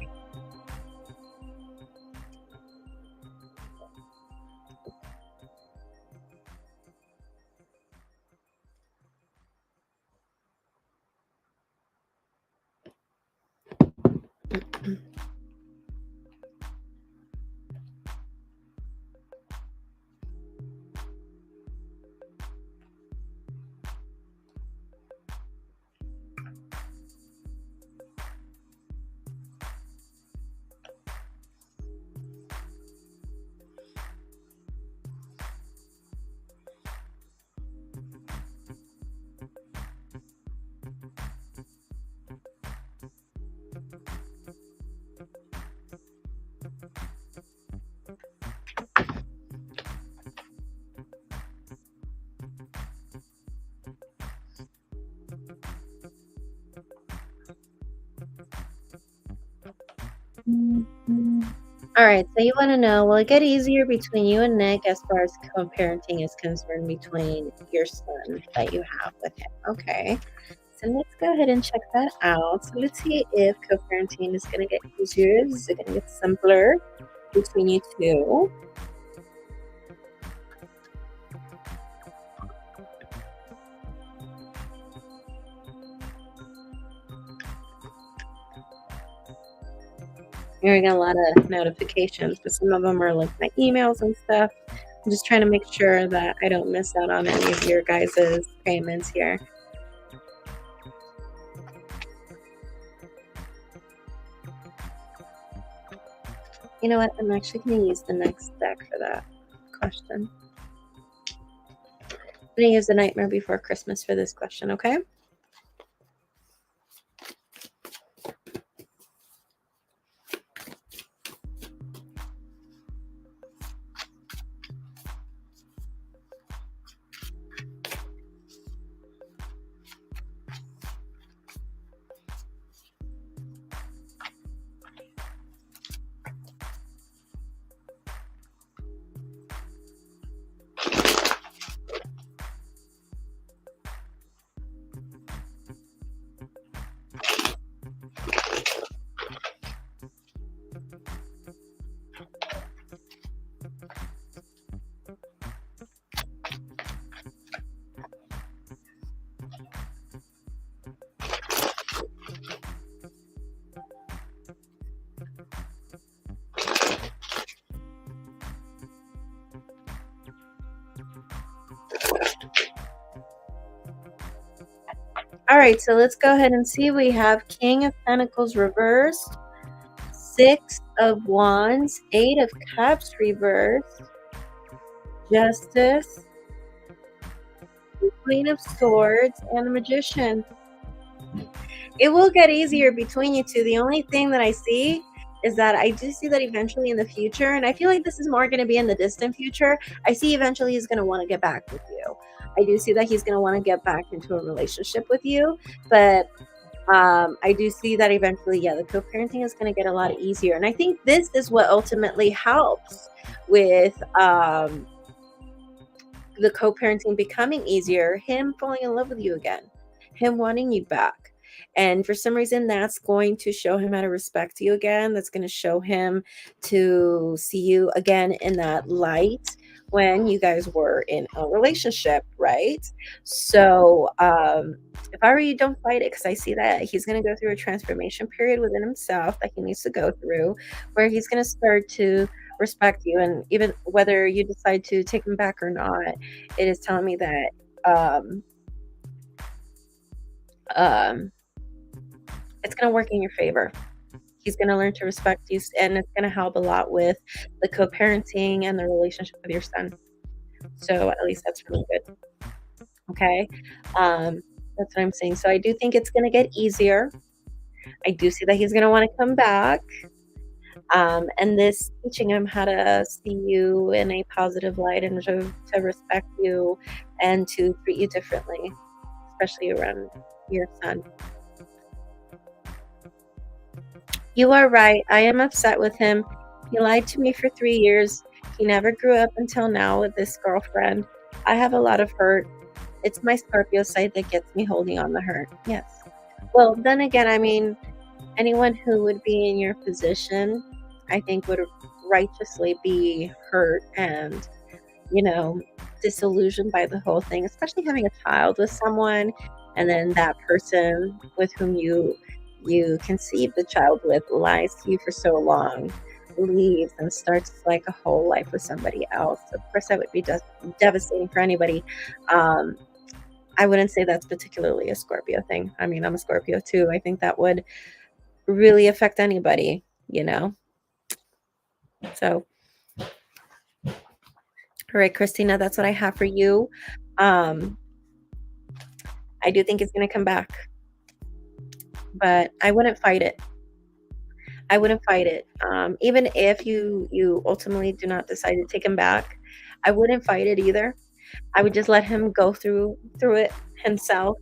All right, so you want to know, will it get easier between you and Nick as far as co-parenting is concerned between your son that you have with him? Okay, so let's go ahead and check that out. So let's see if co-parenting is going to get easier. Is it going to get simpler between you two? Hearing a lot of notifications, but some of them are like my emails and stuff. I'm just trying to make sure that I don't miss out on any of your guys' payments here. You know what? I'm actually going to use the next deck for that question. I'm going to use the Nightmare Before Christmas for this question, okay? All right, so let's go ahead and see. We have King of Pentacles reversed, Six of Wands, Eight of Cups reversed, Justice, Queen of Swords, and the Magician. It will get easier between you two. The only thing that I see is that I do see that eventually in the future, and I feel like this is more going to be in the distant future, I see eventually he's going to want to get back with you. I do see that he's going to want to get back into a relationship with you, but I do see that eventually, yeah, the co-parenting is going to get a lot easier. And I think this is what ultimately helps with the co-parenting becoming easier, him falling in love with you again, him wanting you back. And for some reason, that's going to show him how to respect you again. That's going to show him to see you again in that light when you guys were in a relationship, right? So if I were you, don't fight it, because I see that he's going to go through a transformation period within himself that he needs to go through, where he's going to start to respect you. And even whether you decide to take him back or not, it is telling me that it's going to work in your favor. He's going to learn to respect you, and it's going to help a lot with the co-parenting and the relationship with your son. So at least that's really good. Okay. That's what I'm saying. So I do think it's going to get easier. I do see that he's going to want to come back. And this teaching him how to see you in a positive light and to respect you and to treat you differently, especially around your son. You are right. I am upset with him. He lied to me for 3 years. He never grew up until now with this girlfriend. I have a lot of hurt. It's my Scorpio side that gets me holding on the hurt. Yes. Well, then again, I mean, anyone who would be in your position, I think, would righteously be hurt and, disillusioned by the whole thing, especially having a child with someone, and then that person with whom you conceived the child with lies to you for so long, leaves and starts like a whole life with somebody else. Of course, that would be devastating for anybody. I wouldn't say that's particularly a Scorpio thing. I mean, I'm a Scorpio too. I think that would really affect anybody, So, all right, Christina, that's what I have for you. I do think it's going to come back, but I wouldn't fight it. Even if you ultimately do not decide to take him back, I wouldn't fight it either. I would just let him go through it himself,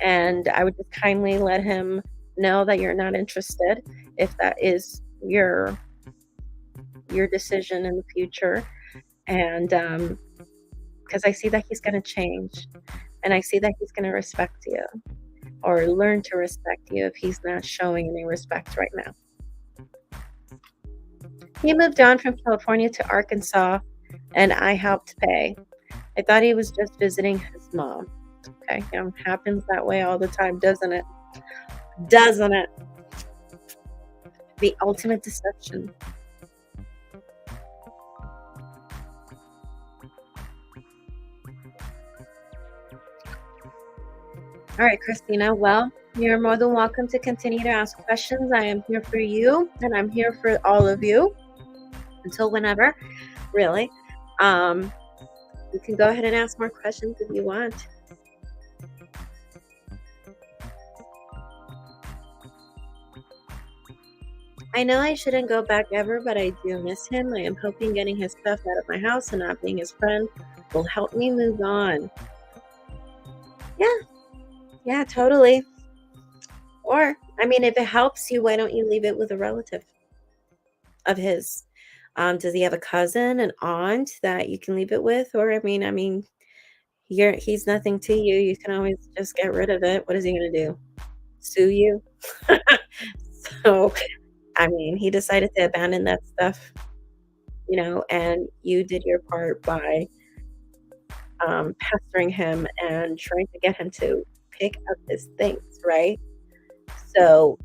and I would just kindly let him know that you're not interested, if that is your decision in the future. And because I see that he's going to change, and I see that he's going to respect you, or learn to respect you if he's not showing any respect right now. He moved on from California to Arkansas, and I helped pay. I thought he was just visiting his mom. Okay, happens that way all the time, doesn't it? Doesn't it? The ultimate deception. All right, Christina. Well, you're more than welcome to continue to ask questions. I am here for you, and I'm here for all of you until whenever, really. You can go ahead and ask more questions if you want. I know I shouldn't go back ever, but I do miss him. I am hoping getting his stuff out of my house and not being his friend will help me move on. Yeah, totally. Or, I mean, if it helps you, why don't you leave it with a relative of his? Does he have a cousin, an aunt that you can leave it with? Or, I mean, he's nothing to you. You can always just get rid of it. What is he gonna do? Sue you? So, I mean, he decided to abandon that stuff, and you did your part by pestering him and trying to get him to pick up his things, right? So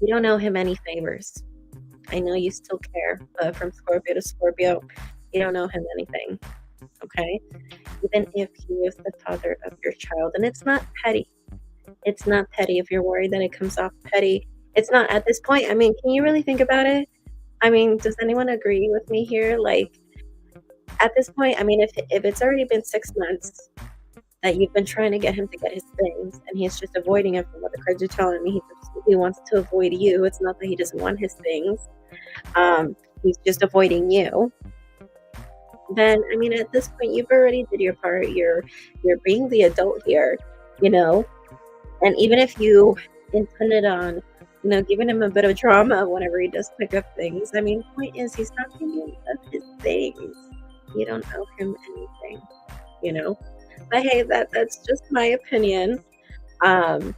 you don't owe him any favors. I know you still care, but from Scorpio to Scorpio, you don't owe him anything, okay? Even if he is the father of your child. And it's not petty. It's not petty. If you're worried that it comes off petty, it's not at this point. I mean, can you really think about it? I mean, does anyone agree with me here? Like, at this point, I mean, if it's already been 6 months that you've been trying to get him to get his things, and he's just avoiding it from what the cards are telling me, he wants to avoid you. It's not that he doesn't want his things. He's just avoiding you. Then, I mean, at this point, you've already did your part. You're being the adult here, and even if you intended on, giving him a bit of drama whenever he does pick up things, I mean, point is, he's not thinking of his things. You don't owe him anything, But hey, that's just my opinion. I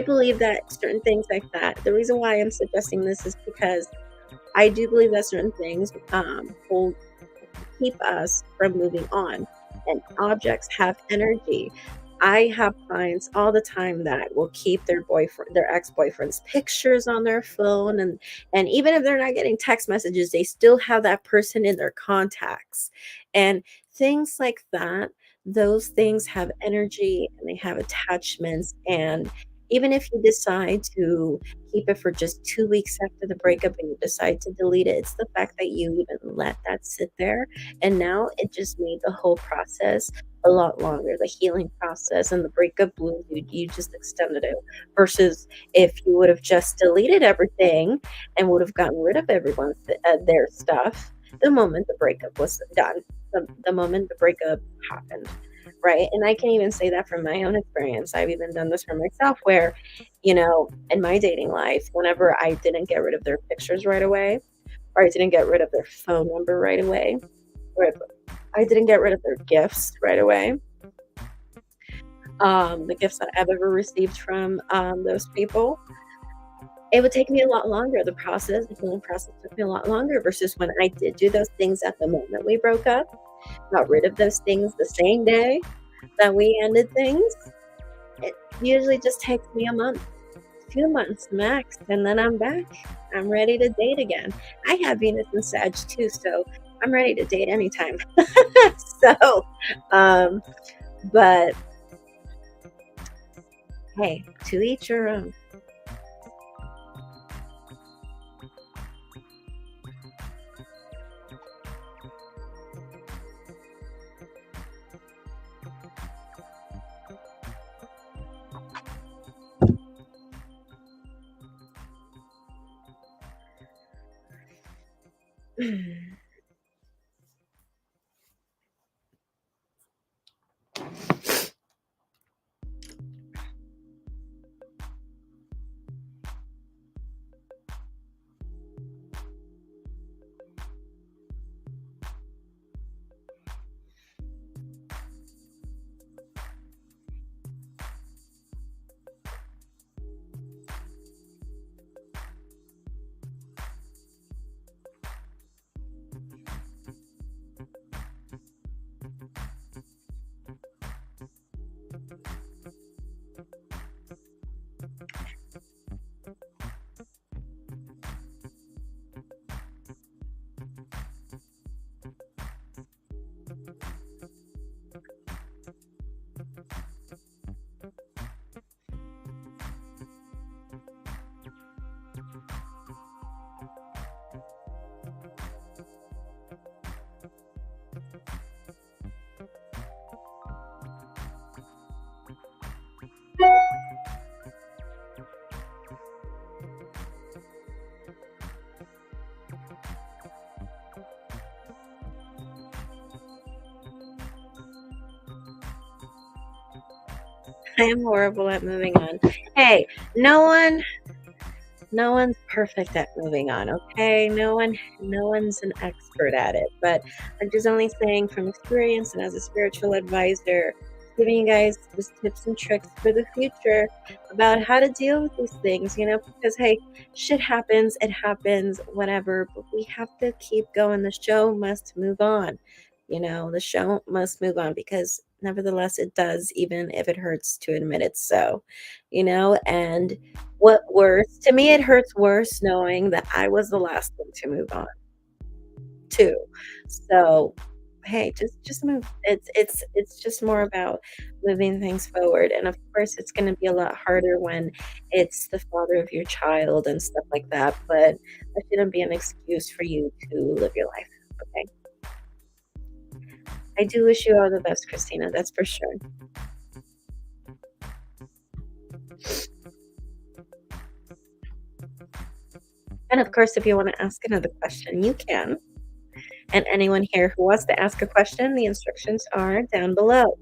believe that certain things like that, the reason why I'm suggesting this is because I do believe that certain things will keep us from moving on, and objects have energy. I have clients all the time that will keep their ex-boyfriend's pictures on their phone, and even if they're not getting text messages, they still have that person in their contacts, and things like that. Those things have energy and they have attachments, and even if you decide to keep it for just 2 weeks after the breakup and you decide to delete it, it's the fact that you even let that sit there, and now it just made the whole process a lot longer. The healing process and the breakup wound, you just extended it, versus if you would have just deleted everything and would have gotten rid of everyone's their stuff the moment the breakup was done, the moment the breakup happened, right? And I can even say that from my own experience. I've even done this for myself where, in my dating life, whenever I didn't get rid of their pictures right away, or I didn't get rid of their phone number right away, or if I didn't get rid of their gifts right away, the gifts that I've ever received from those people, it would take me a lot longer. The healing process took me a lot longer, versus when I did do those things at the moment we broke up, got rid of those things the same day that we ended things. It usually just takes me a month, 2 months max, and then I'm back. I'm ready to date again. I have Venus in Sag too, so I'm ready to date anytime. So, but hey, to each your own. I'm horrible at moving on. Hey, no one's perfect at moving on, okay? No one's an expert at it, but I'm just only saying from experience and as a spiritual advisor, giving you guys just tips and tricks for the future about how to deal with these things, because hey, shit happens, it happens, whatever, but we have to keep going. The show must move on. The show must move on because nevertheless it does, even if it hurts to admit it. So, and what worse, to me, it hurts worse knowing that I was the last one to move on too. So, hey, just move. It's just more about moving things forward. And of course, it's going to be a lot harder when it's the father of your child and stuff like that. But that shouldn't be an excuse for you to live your life. Okay. I do wish you all the best, Christina. That's for sure. And of course, if you want to ask another question, you can. And anyone here who wants to ask a question, the instructions are down below.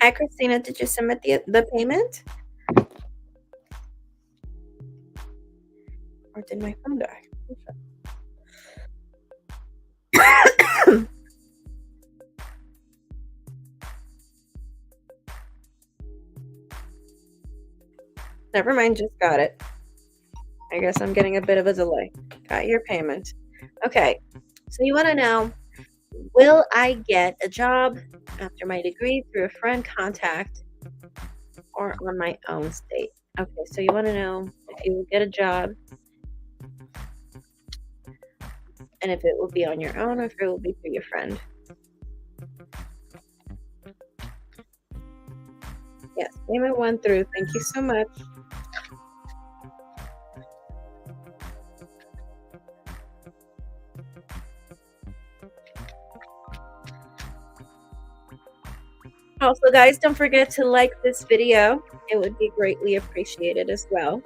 Hi, Christina. Did you submit the payment? Or did my phone die? Never mind, just got it. I guess I'm getting a bit of a delay. Got your payment. Okay, so you want to know, will I get a job after my degree through a friend contact or on my own state? Okay, so you want to know if you will get a job and if it will be on your own or if it will be through your friend. Yes, payment went through. Thank you so much. Also, guys, don't forget to like this video. It would be greatly appreciated as well.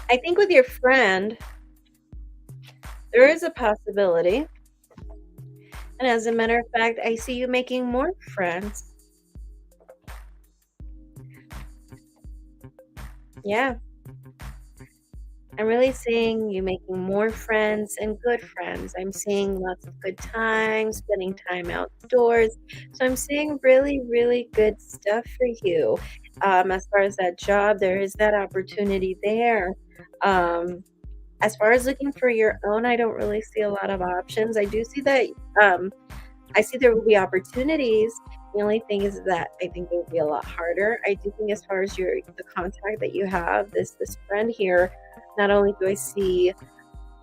I think with your friend, there is a possibility. And as a matter of fact, I see you making more friends. Yeah. I'm really seeing you making more friends and good friends. I'm seeing lots of good times, spending time outdoors. So I'm seeing really, really good stuff for you. As far as that job, there is that opportunity there. As far as looking for your own, I don't really see a lot of options. I do see that I see there will be opportunities The only thing is that I think it would be a lot harder. I do think as far as the contact that you have, this friend here, not only do I see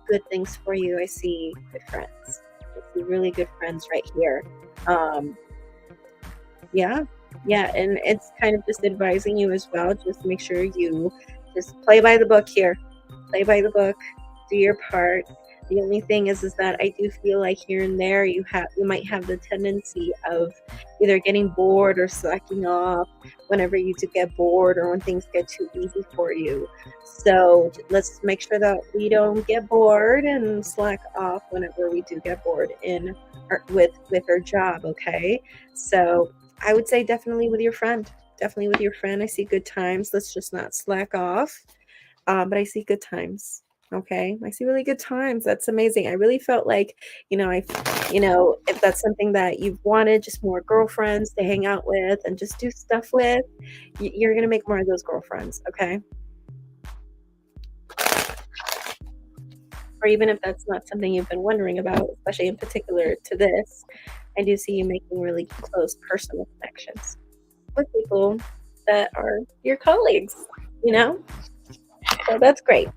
good things for you, I see good friends. I see really good friends right here. Yeah, yeah, and it's kind of just advising you as well. Just make sure you just play by the book here. Play by the book, do your part. The only thing is that I do feel like here and there you might have the tendency of either getting bored or slacking off whenever you do get bored or when things get too easy for you. So let's make sure that we don't get bored and slack off whenever we do get bored in with our job, okay? So I would say definitely with your friend. Definitely with your friend. I see good times. Let's just not slack off. But I see good times. Okay, I see really good times. That's amazing. I really felt like, if that's something that you've wanted, just more girlfriends to hang out with and just do stuff with, you're gonna make more of those girlfriends. Okay, or even if that's not something you've been wondering about, especially in particular to this, I do see you making really close personal connections with people that are your colleagues. You know, so that's great.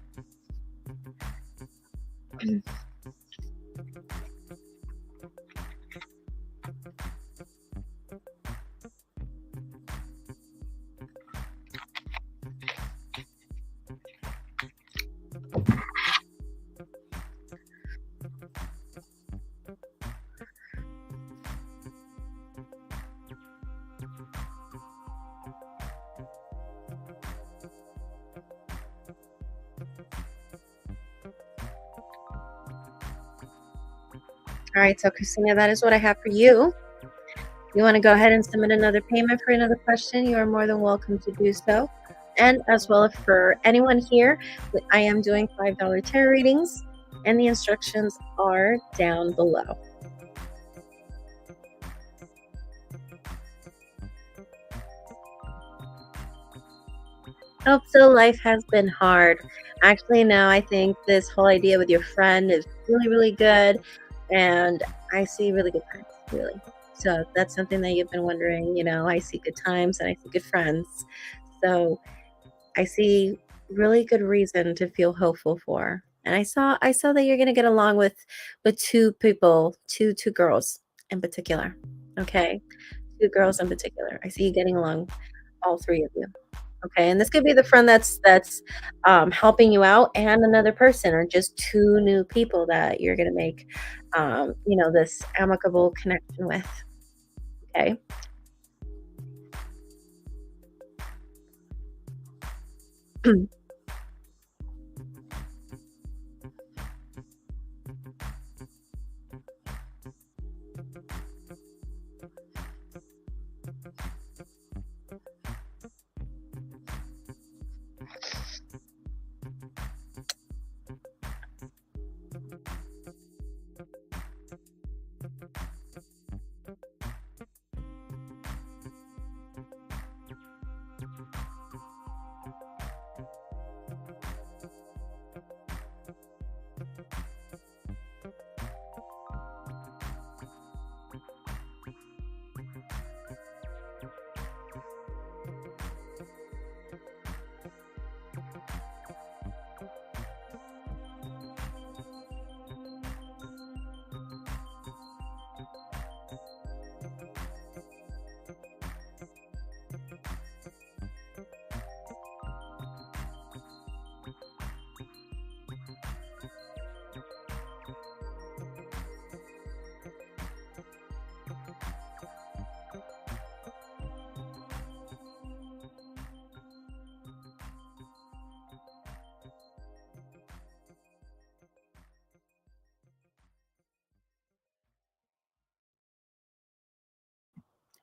All right, so Christina, that is what I have for you. You want to go ahead and submit another payment for another question, you are more than welcome to do so. And as well, for anyone here, I am doing $5 tarot readings, and the instructions are down below. Hope so. Life has been hard. Actually, no, I think this whole idea with your friend is really, really good. And I see really good times, really. So that's something that you've been wondering. I see good times and I see good friends. So I see really good reason to feel hopeful for. And I saw that you're gonna get along with two people, two girls in particular. Okay. Two girls in particular. I see you getting along, all three of you. Okay, and this could be the friend that's helping you out, and another person, or just two new people that you're gonna make, this amicable connection with. Okay.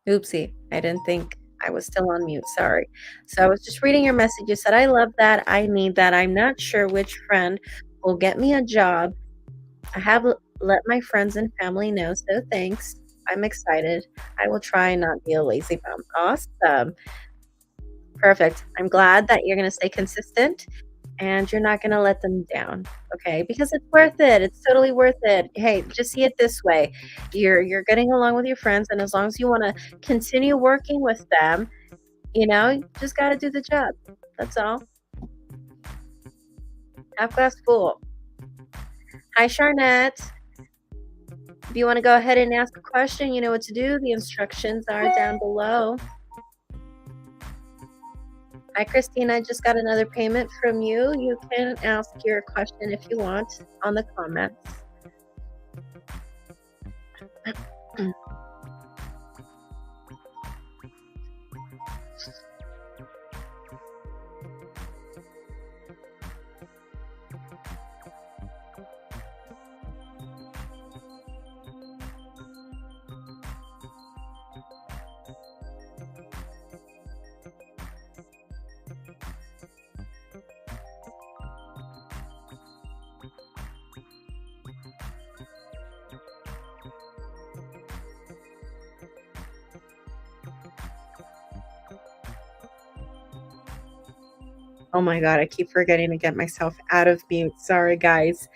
Oopsie, I didn't think I was still on mute, sorry. So I was just reading your message. You said, "I love that, I need that, I'm not sure which friend will get me a job. I have let my friends and family know, so thanks. I'm excited. I will try and not be a lazy bum." Awesome. Perfect. I'm glad that you're gonna stay consistent and you're not going to let them down, okay? Because it's worth it. It's totally worth it. Hey, just see it this way. You're getting along with your friends, and as long as you want to continue working with them, you know, you just got to do the job. That's all. Half glass full. Hi, Charnette. If you want to go ahead and ask a question, you know what to do. The instructions are down below. Hi, Christina. I just got another payment from you. You can ask your question if you want on the comments. Oh my God, I keep forgetting to get myself out of mute. Sorry, guys.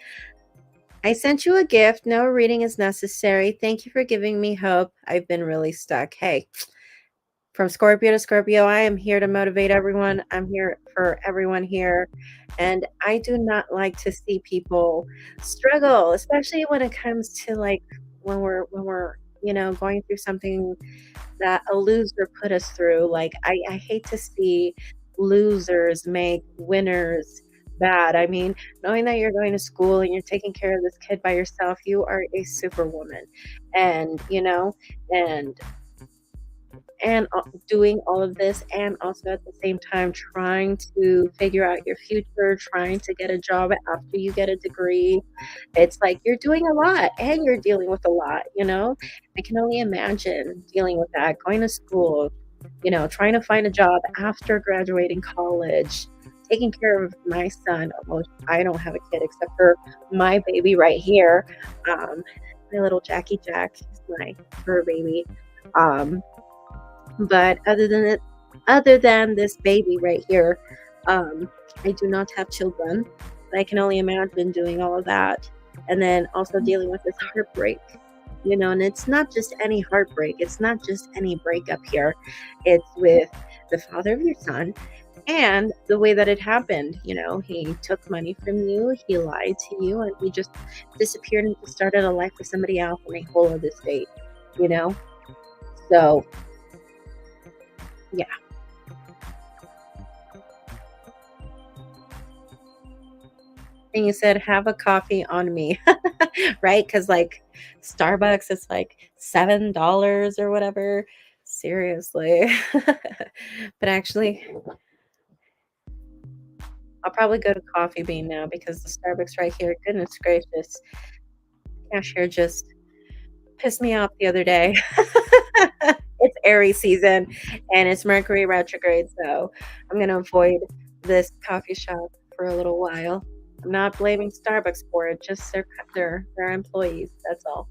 I sent you a gift. No reading is necessary. Thank you for giving me hope. I've been really stuck. Hey, from Scorpio to Scorpio, I am here to motivate everyone. I'm here for everyone here. And I do not like to see people struggle, especially when it comes to like when we're you know, going through something that a loser put us through. Like I hate to see losers make winners bad. I mean, knowing that you're going to school and you're taking care of this kid by yourself, you are a superwoman. And, you know, and doing all of this, and also at the same time trying to figure out your future, trying to get a job after you get a degree. It's like you're doing a lot and you're dealing with a lot, you know? I can only imagine dealing with that, going to school, you know, trying to find a job after graduating college, taking care of my son. Well, I don't have a kid except for my baby right here. My little Jackie Jack is my fur baby. But other than this baby right here, I do not have children. But I can only imagine doing all of that, and then also dealing with this heartbreak, you know. And it's not just any heartbreak. It's not just any breakup here. It's with the father of your son, and the way that it happened. You know, he took money from you, he lied to you, and he just disappeared and just started a life with somebody else in a whole other state. You know, so yeah. And you said, have a coffee on me, right? Because like Starbucks is like $7 or whatever. Seriously. But actually, I'll probably go to Coffee Bean now because the Starbucks right here, goodness gracious, cashier just pissed me off the other day. It's Aries season and it's Mercury retrograde, so I'm going to avoid this coffee shop for a little while. I'm not blaming Starbucks for it, just their employees, that's all.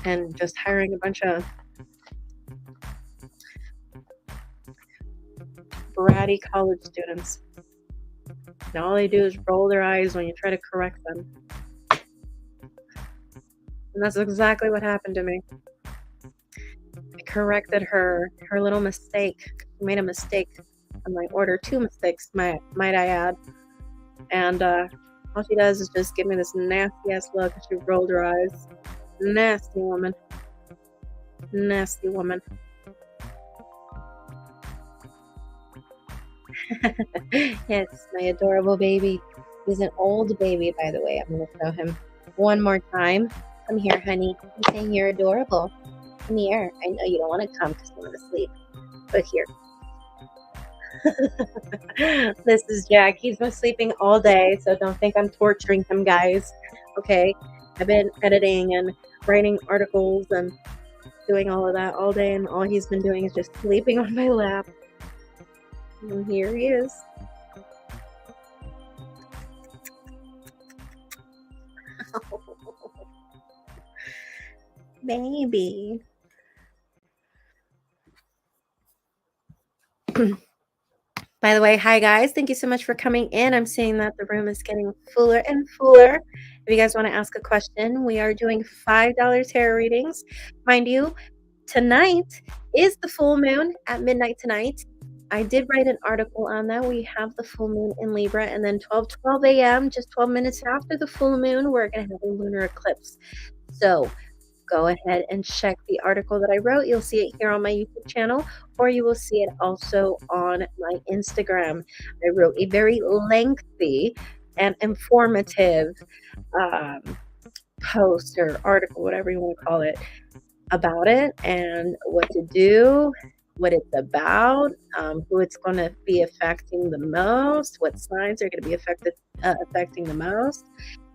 And just hiring a bunch of bratty college students. And all they do is roll their eyes when you try to correct them. And that's exactly what happened to me. I corrected her little mistake. She made a mistake on my order. 2 mistakes, might I add. And all she does is just give me this nasty ass look, and she rolled her eyes. Nasty woman. Nasty woman. Yes, my adorable baby. He's an old baby, by the way. I'm going to show him one more time. Come here, honey. I'm saying you're adorable. Come here. I know you don't want to come because you want to sleep. But here. This is Jack. He's been sleeping all day, so don't think I'm torturing him, guys. Okay? I've been editing and writing articles and doing all of that all day, and all he's been doing is just sleeping on my lap. And here he is. Baby. By the way, hi guys. Thank you so much for coming in. I'm seeing that the room is getting fuller and fuller. If you guys want to ask a question, we are doing $5 tarot readings. Mind you, tonight is the full moon at midnight tonight. I did write an article on that. We have the full moon in Libra, and then 12 a.m., just 12 minutes after the full moon, we're going to have a lunar eclipse. So go ahead and check the article that I wrote. You'll see it here on my YouTube channel, or you will see it also on my Instagram. I wrote a very lengthy and informative um, post or article, whatever you want to call it, about it and what to do, what it's about, who it's going to be affecting the most, what signs are going to be affecting the most.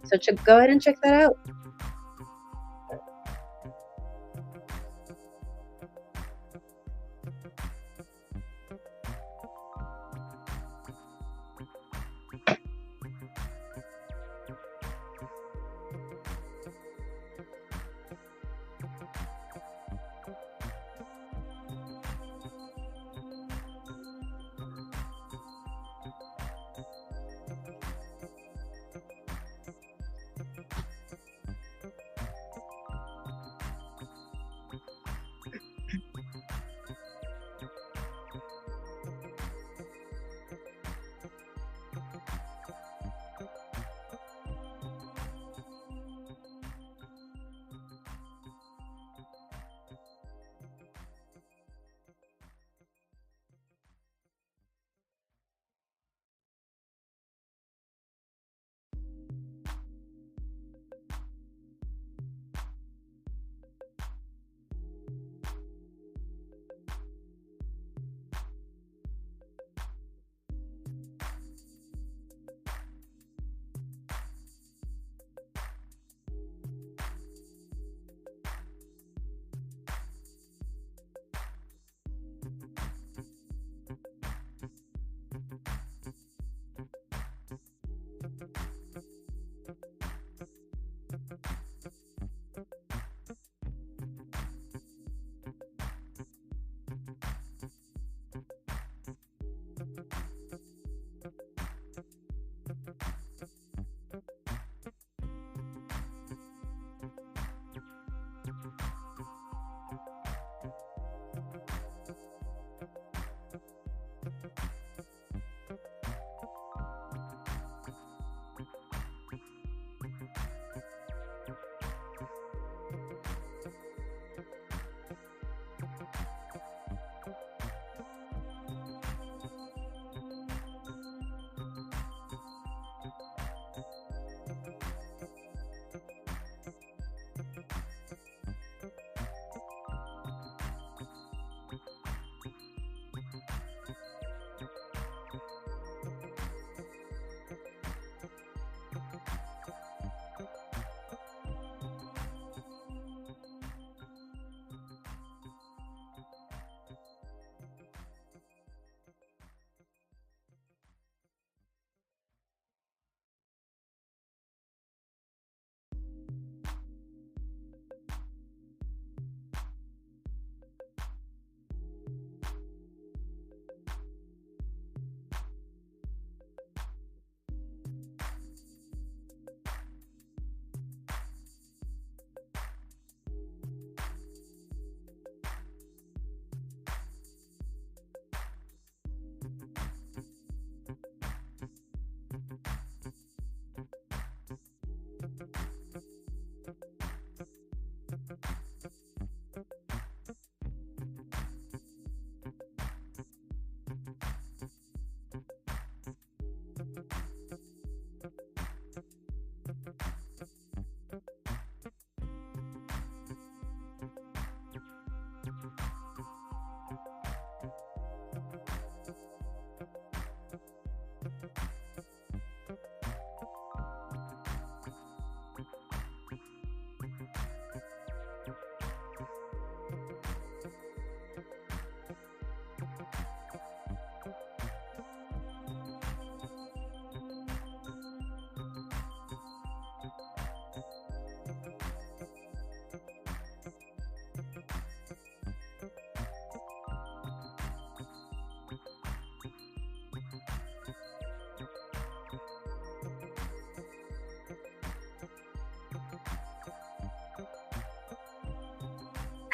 So go ahead and check that out.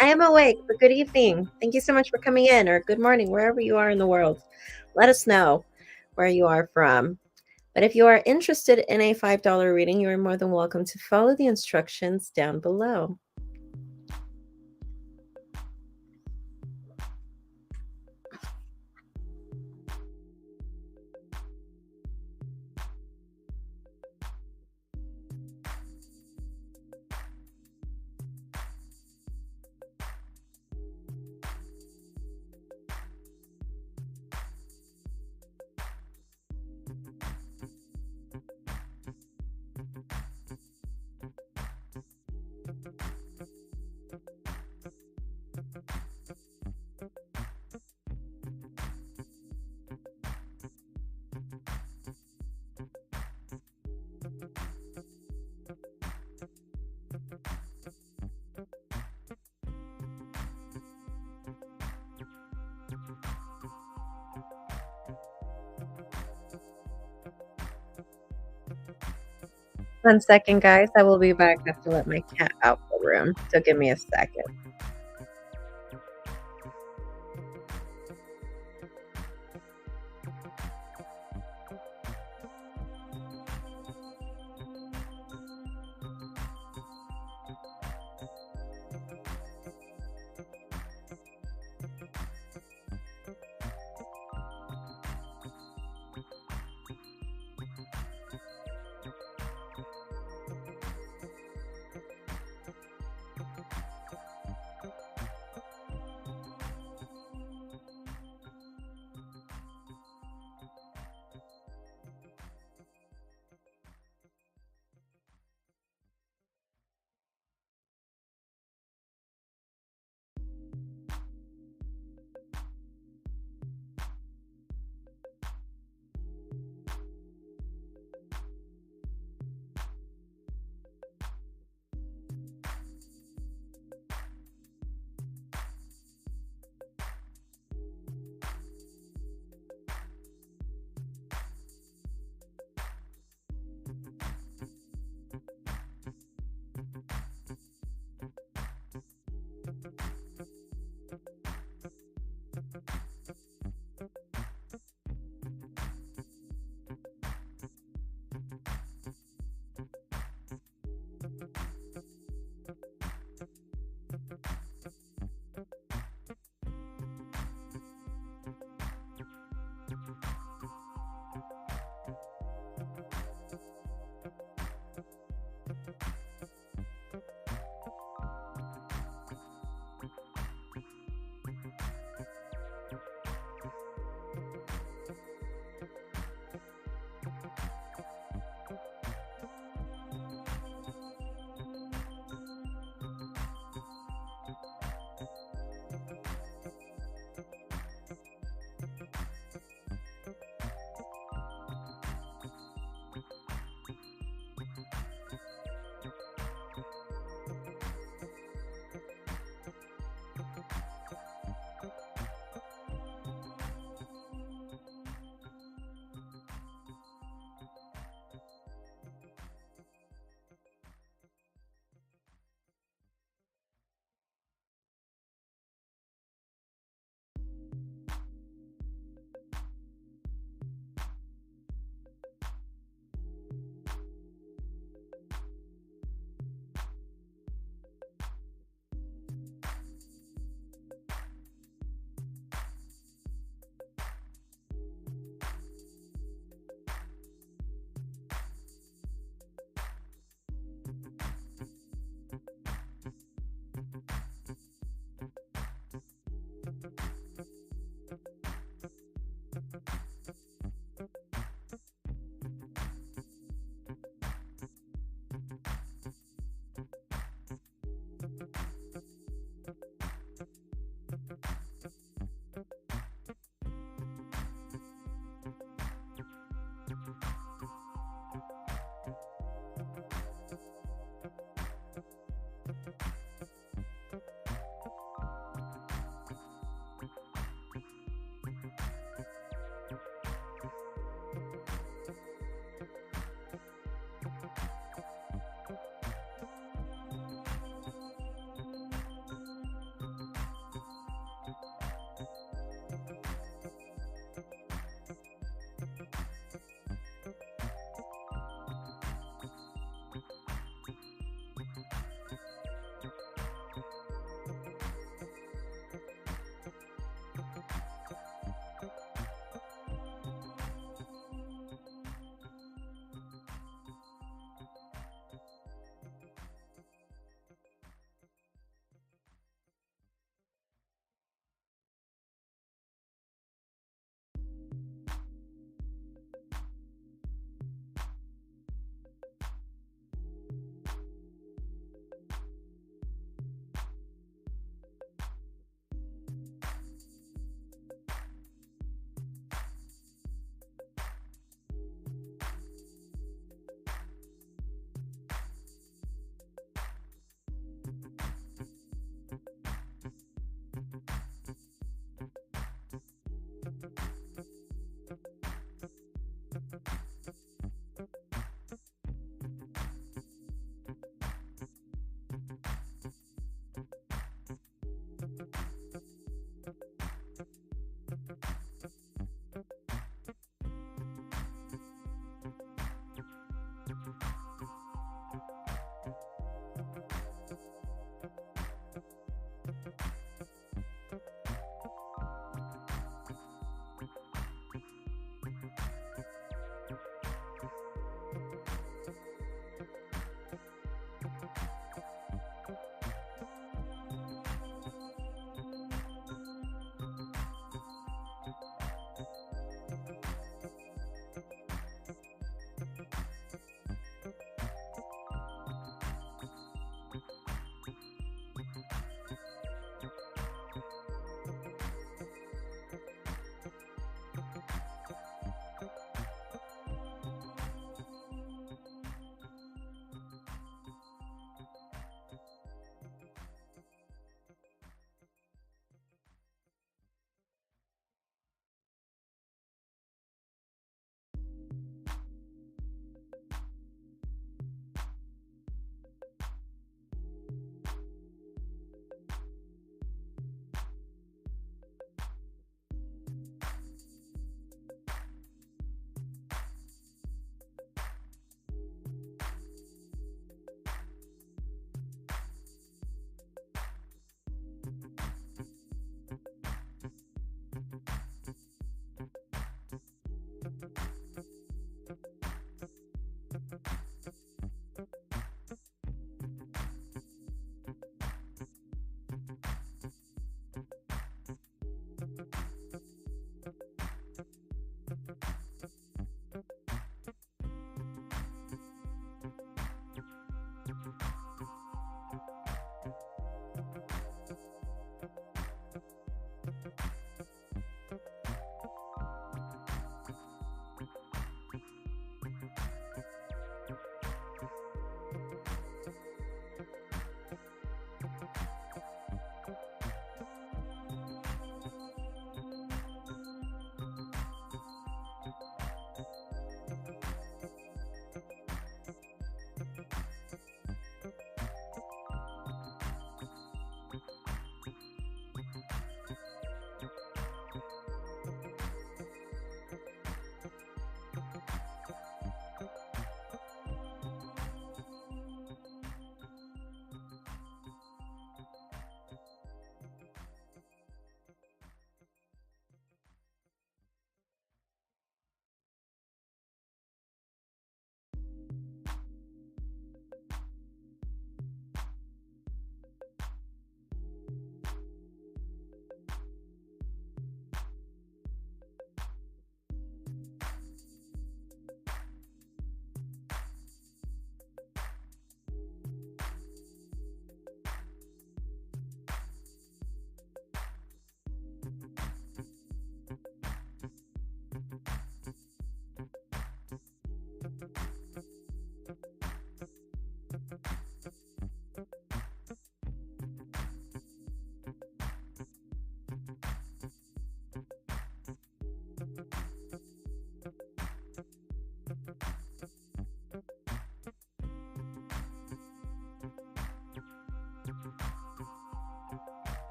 I am awake, but good evening. Thank you so much for coming in, or good morning, wherever you are in the world. Let us know where you are from. But if you are interested in a $5 reading, you are more than welcome to follow the instructions down below. One second, guys. I will be back. I have to let my cat out the room. So give me a second.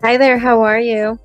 Hi there, how are you?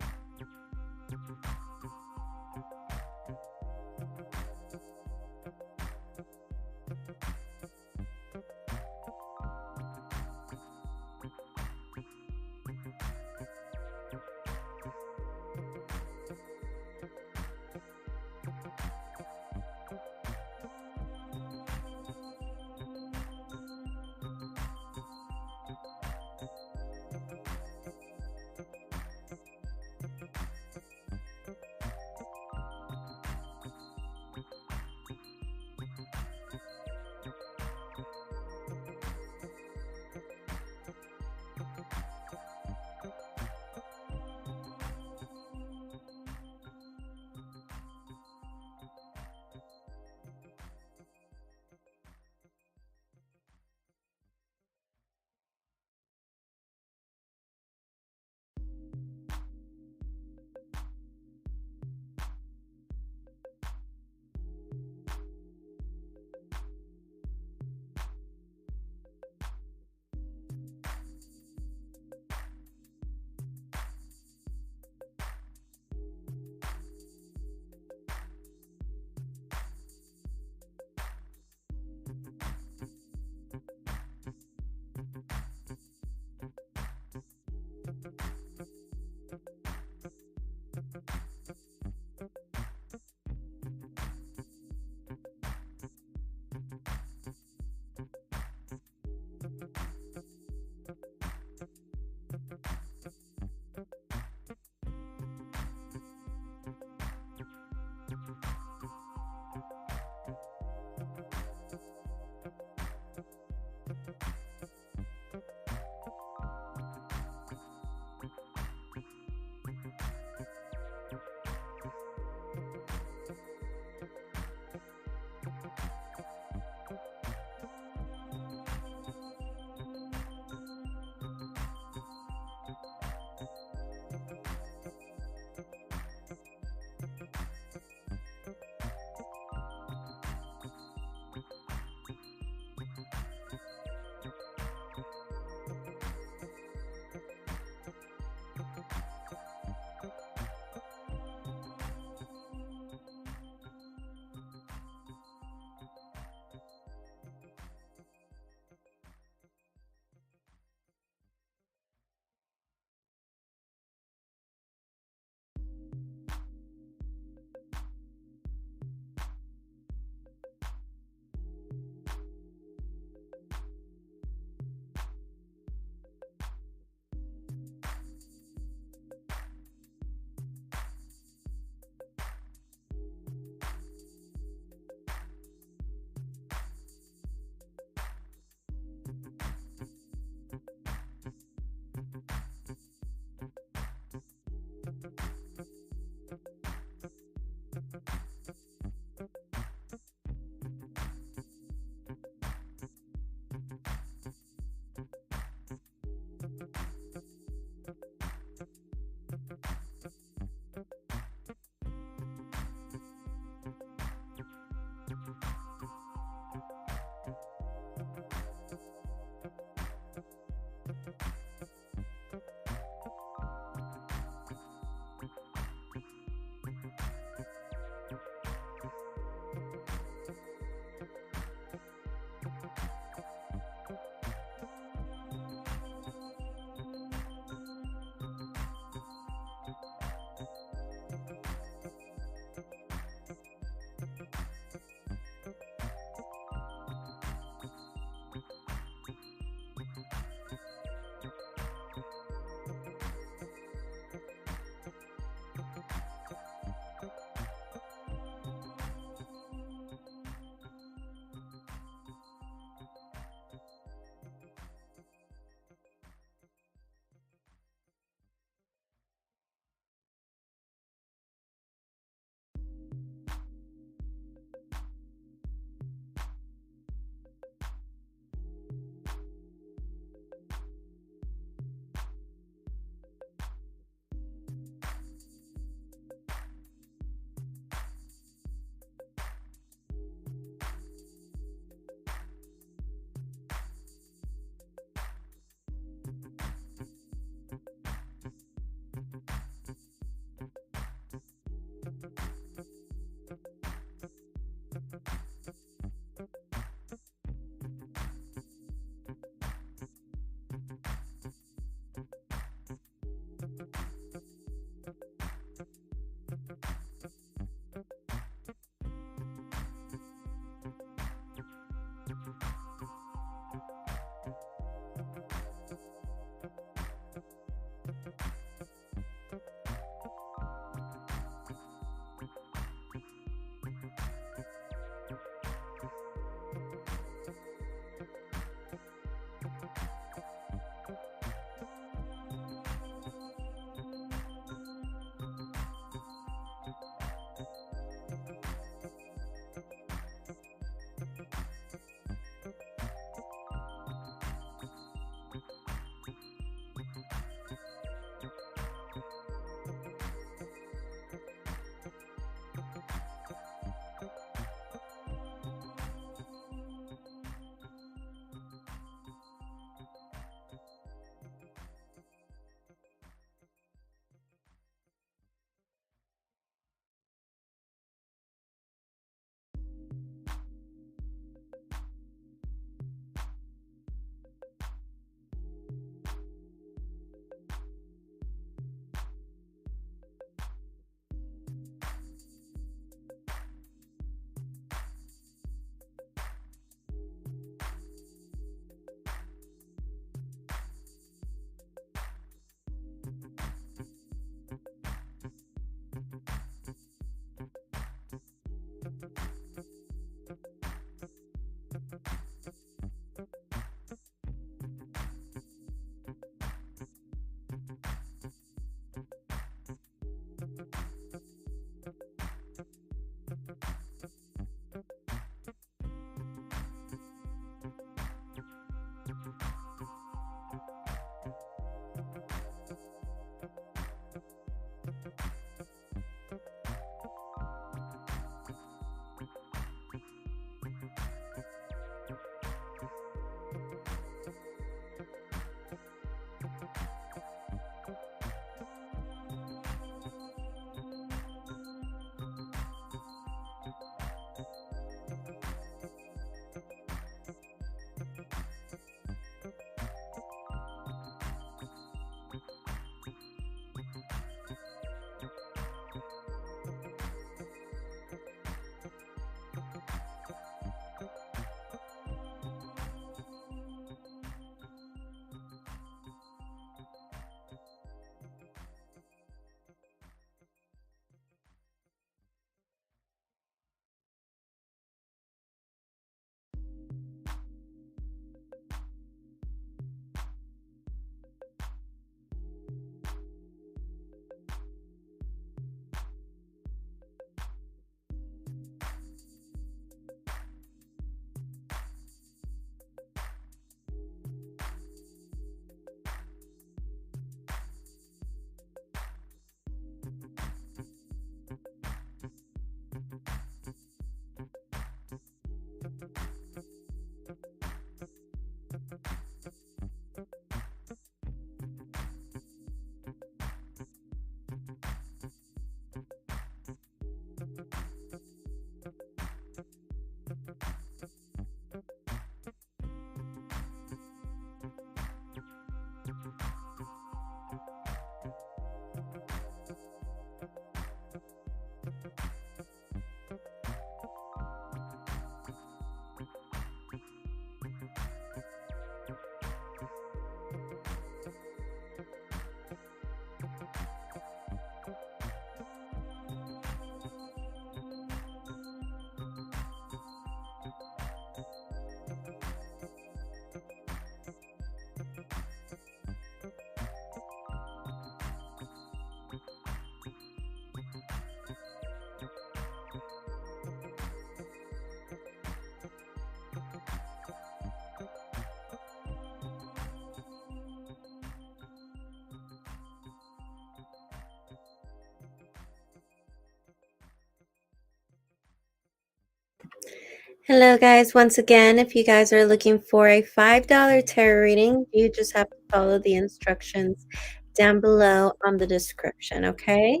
Hello, guys. Once again, if you guys are looking for a $5 tarot reading, you just have to follow the instructions down below on the description, okay?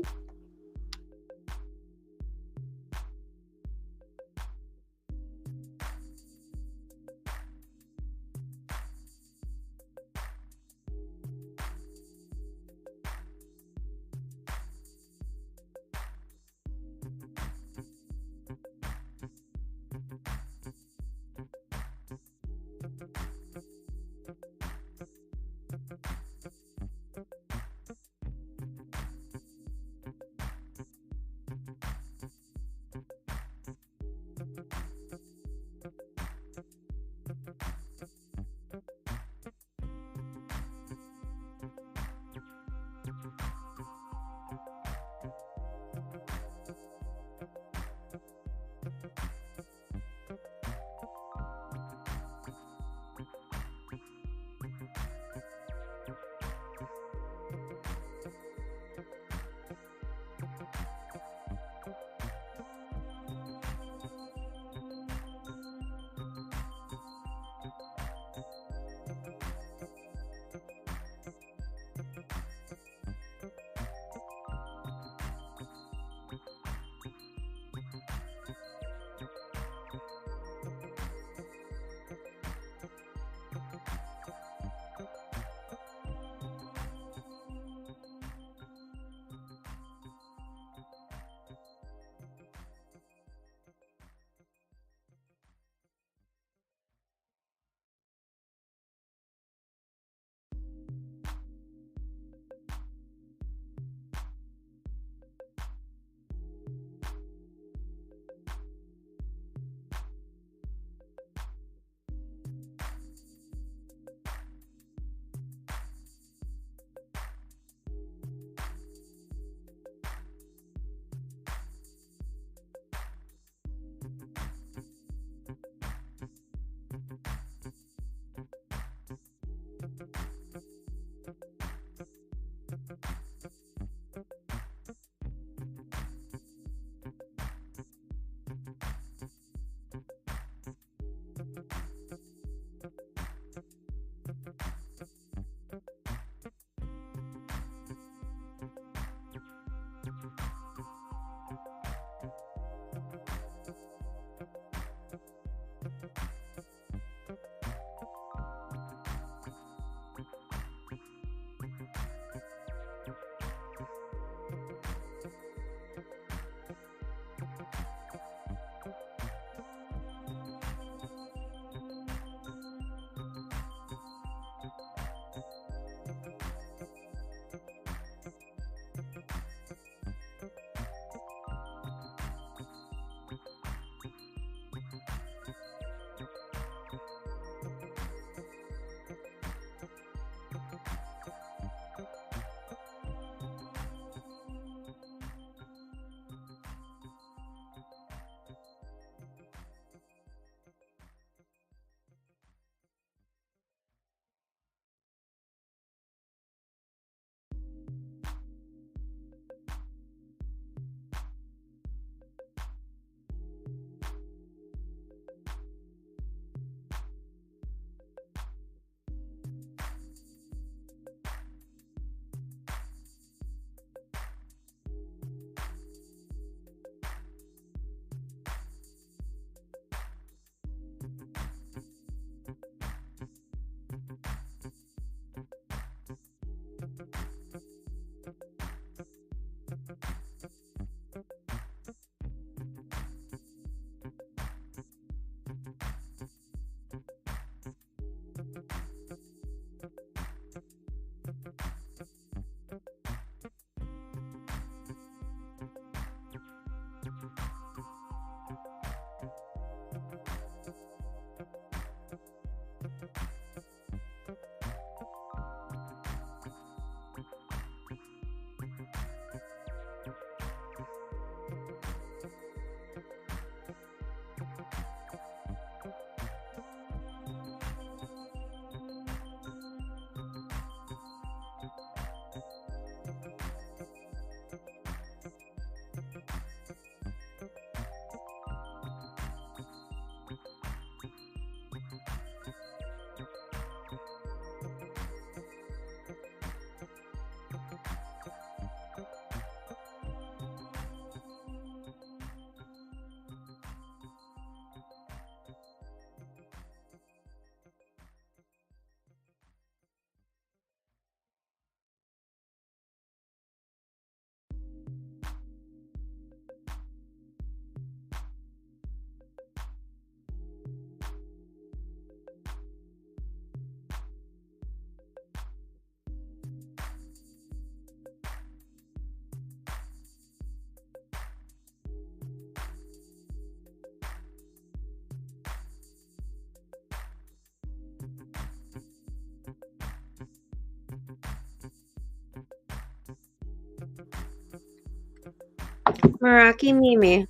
Meraki Mimi,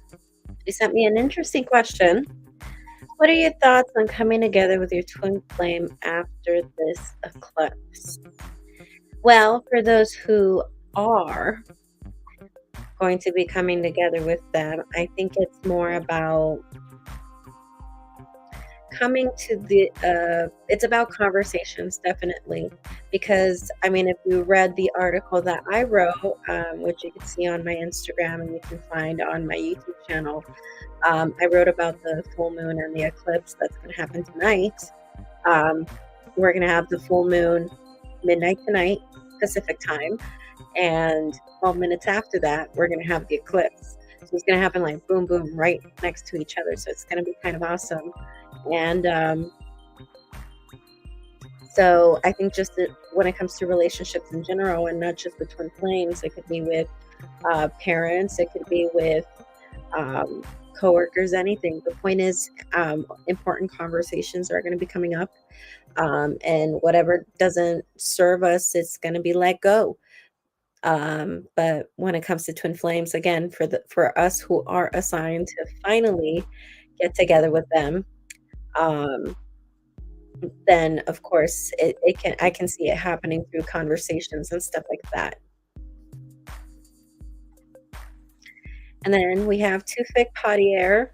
you sent me an interesting question. What are your thoughts on coming together with your twin flame after this eclipse? Well, for those who are going to be coming together with them, I think it's more about coming to the it's about conversations, definitely, because I mean, if you read the article that I wrote, which you can see on my Instagram and you can find on my YouTube channel, I wrote about the full moon and the eclipse that's going to happen tonight. We're going to have the full moon midnight tonight, Pacific time, and 12 minutes after that, we're going to have the eclipse. So it's going to happen like boom, boom, right next to each other. So it's going to be kind of awesome. And so I think just that when it comes to relationships in general, and not just with twin flames, it could be with parents, it could be with coworkers, anything. The point is, important conversations are going to be coming up, and whatever doesn't serve us, it's going to be let go. But when it comes to twin flames, again, for us who are assigned to finally get together with them, um, then of course it can I can see it happening through conversations and stuff like that. And then we have Tufik Potier.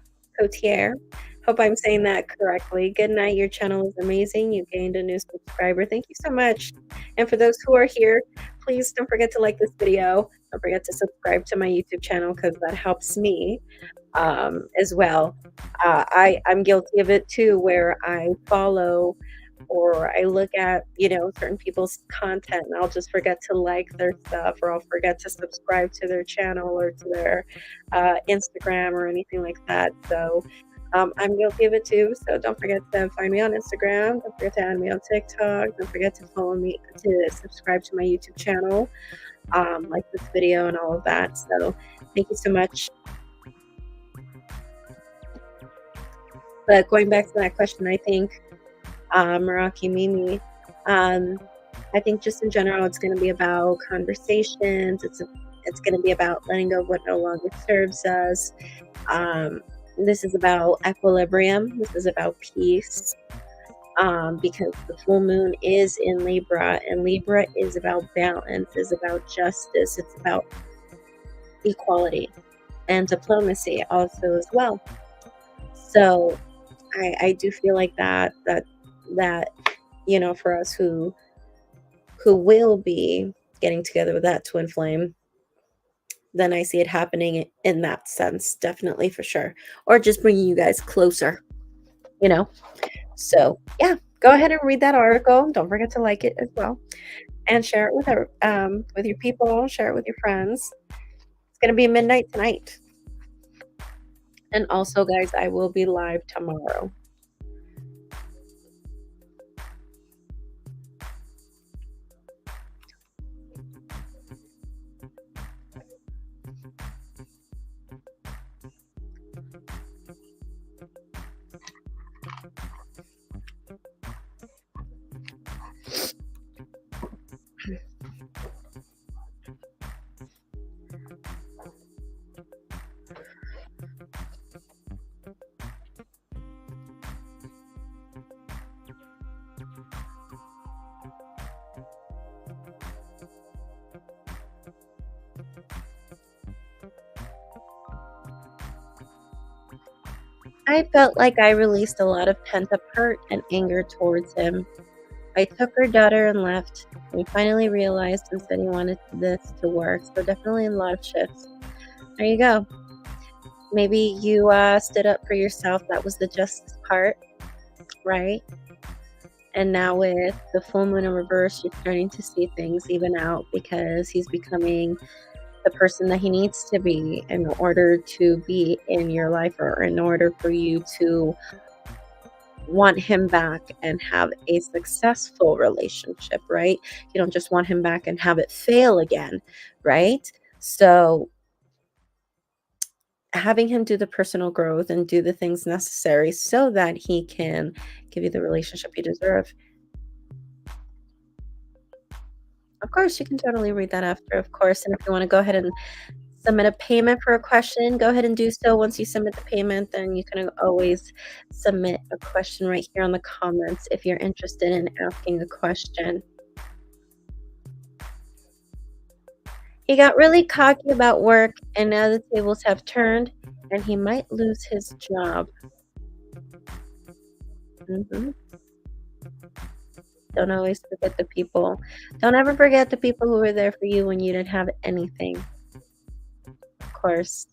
Hope I'm saying that correctly. Good night. Your channel is amazing. You gained a new subscriber. Thank you so much. And for those who are here, please don't forget to like this video. Don't forget to subscribe to my YouTube channel because that helps me as well. I'm guilty of it too, where I follow or I look at, certain people's content and I'll just forget to like their stuff or I'll forget to subscribe to their channel or to their Instagram or anything like that. So I'm guilty of it too. So don't forget to find me on Instagram. Don't forget to add me on TikTok. Don't forget to follow me, to subscribe to my YouTube channel, like this video and all of that. So thank you so much. But going back to that question, I think Meraki Mimi, I think just in general, it's going to be about conversations. It's going to be about letting go of what no longer serves us. This is about equilibrium. This is about peace. Because the full moon is in Libra, and Libra is about balance, is about justice, it's about equality and diplomacy also as well. So I do feel like that for us who will be getting together with that twin flame, then I see it happening in that sense, definitely, for sure, or just bringing you guys closer, so yeah, go ahead and read that article. Don't forget to like it as well and share it with your people, share it with your friends. It's going to be midnight tonight. And also, guys, I will be live tomorrow. I felt like I released a lot of pent-up hurt and anger towards him. I took our daughter and left. We finally realized and said he wanted this to work. So definitely a lot of shifts. There you go. Maybe you stood up for yourself. That was the justice part, right? And now with the full moon in reverse, you're starting to see things even out because he's becoming the person that he needs to be in order to be in your life, or in order for you to want him back and have a successful relationship, right? You don't just want him back and have it fail again, right? So having him do the personal growth and do the things necessary so that he can give you the relationship you deserve. Of course, you can totally read that after, of course. And if you want to go ahead and submit a payment for a question, go ahead and do so. Once you submit the payment, then you can always submit a question right here on the comments if you're interested in asking a question. He got really cocky about work, and now the tables have turned, and he might lose his job. Don't always forget the people. Don't ever forget the people who were there for you when you didn't have anything. Of course.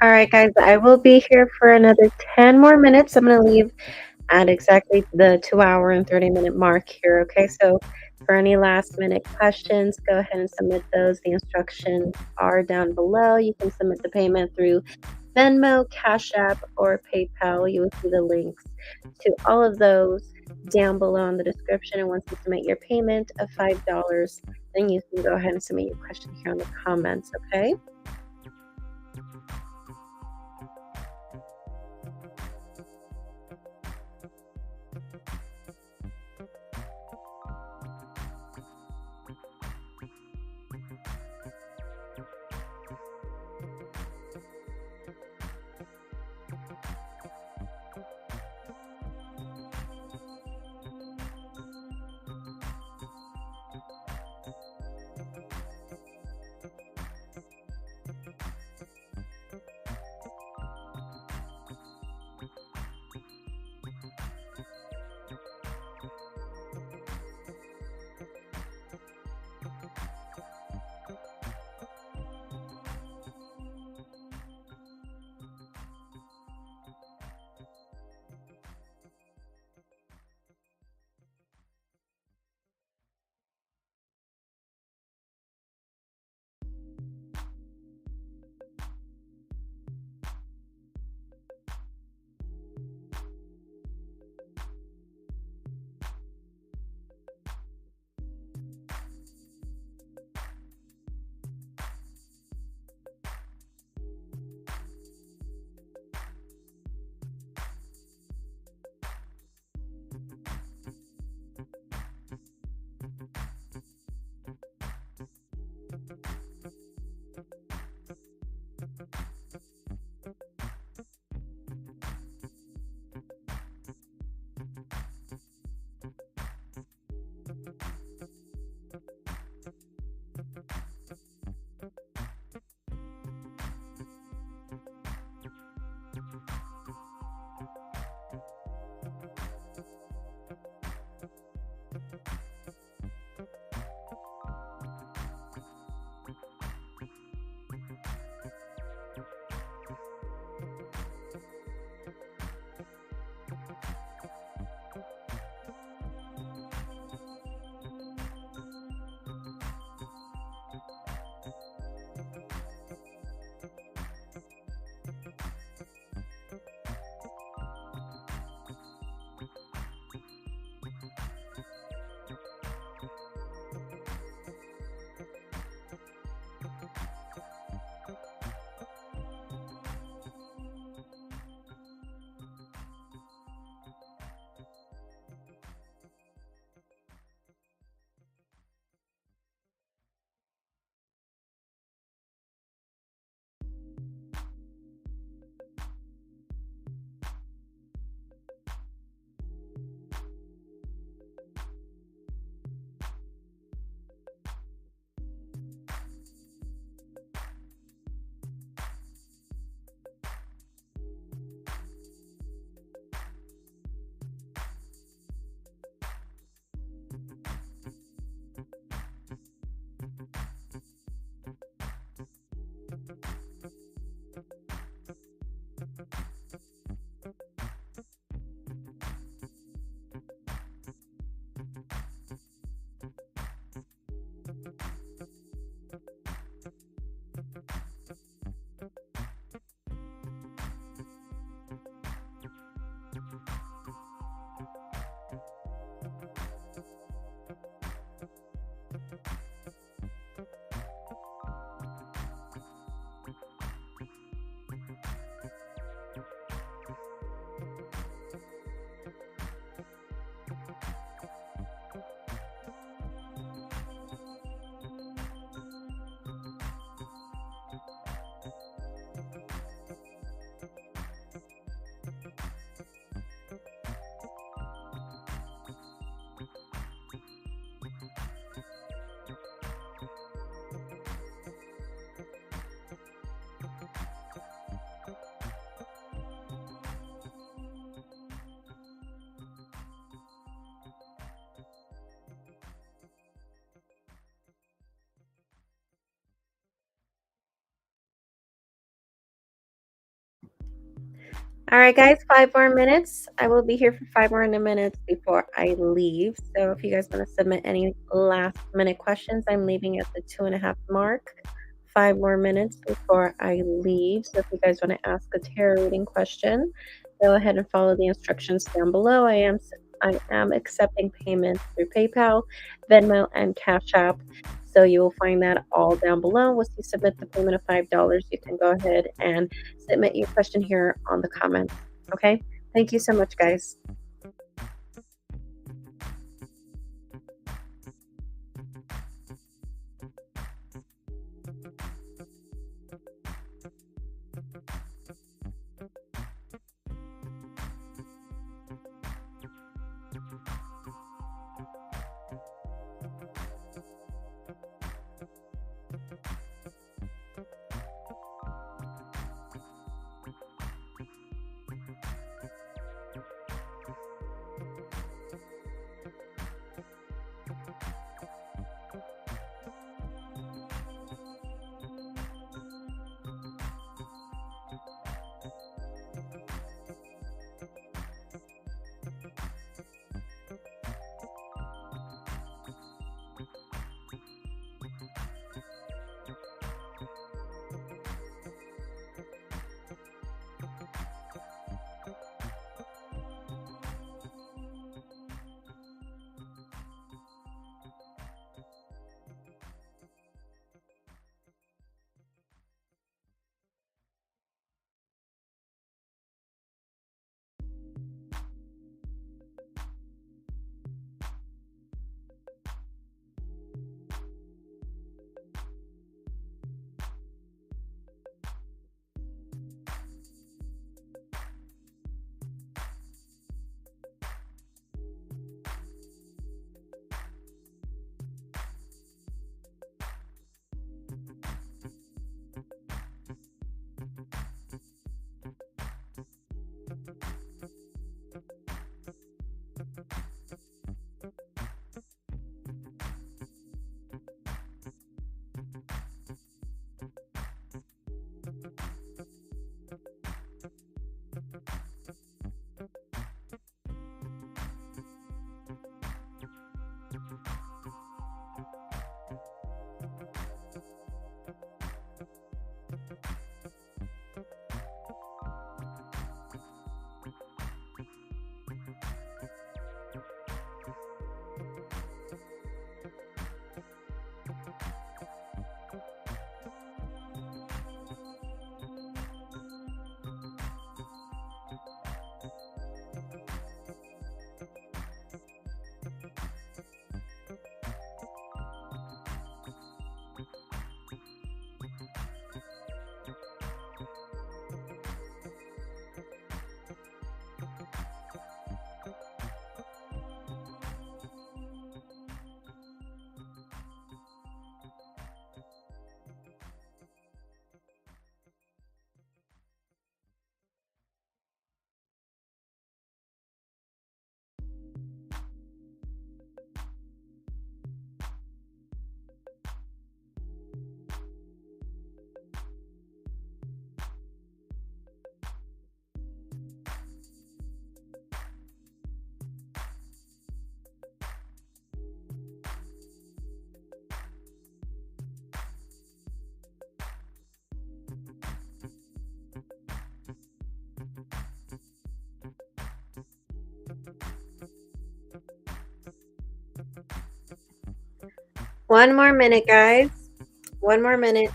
All right, guys, I will be here for another 10 more minutes. I'm going to leave at exactly the 2 hour and 30-minute mark here. Okay, so for any last minute questions, go ahead and submit those. The instructions are down below. You can submit the payment through Venmo, Cash App, or PayPal. You will see the links to all of those down below in the description. And once you submit your payment of $5, then you can go ahead and submit your question here in the comments. Okay. All right, guys, 5 more minutes. I will be here for 5 more minutes before I leave. So if you guys want to submit any last minute questions, I'm leaving at the 2.5 mark. 5 more minutes before I leave. So if you guys want to ask a tarot reading question, go ahead and follow the instructions down below. I am accepting payments through PayPal, Venmo, and Cash App. So you will find that all down below. Once you submit the payment of $5, you can go ahead and submit your question here on the comments. Okay? Thank you so much, guys. One more minute, guys. 1 more minute.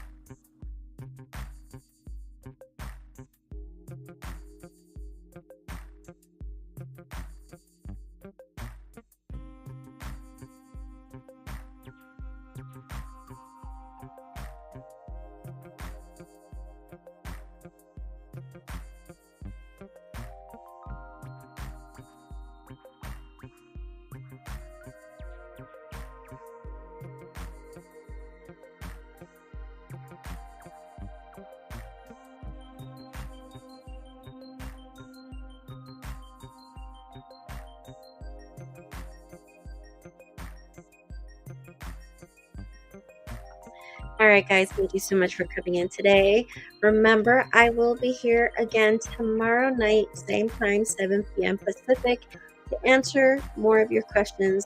All right, guys, thank you so much for coming in today. Remember, I will be here again tomorrow night, same time, 7 p.m. Pacific, to answer more of your questions.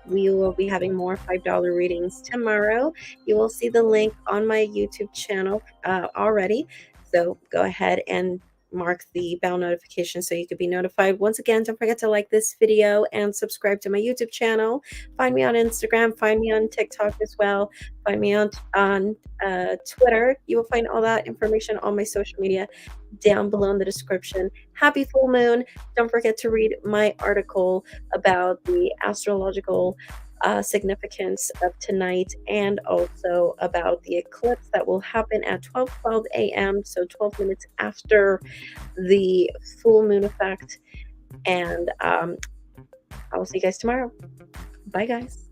We will be having more $5 readings tomorrow. You will see the link on my YouTube channel already. So go ahead and mark the bell notification so you could be notified. Once again, don't forget to like this video and subscribe to my YouTube channel. Find me on Instagram, find me on TikTok as well. Find me on Twitter. You will find all that information on my social media down below in the description. Happy full moon. Don't forget to read my article about the astrological significance of tonight, and also about the eclipse that will happen at 12:12 a.m. So 12 minutes after the full moon effect. And I will see you guys tomorrow. Bye, guys.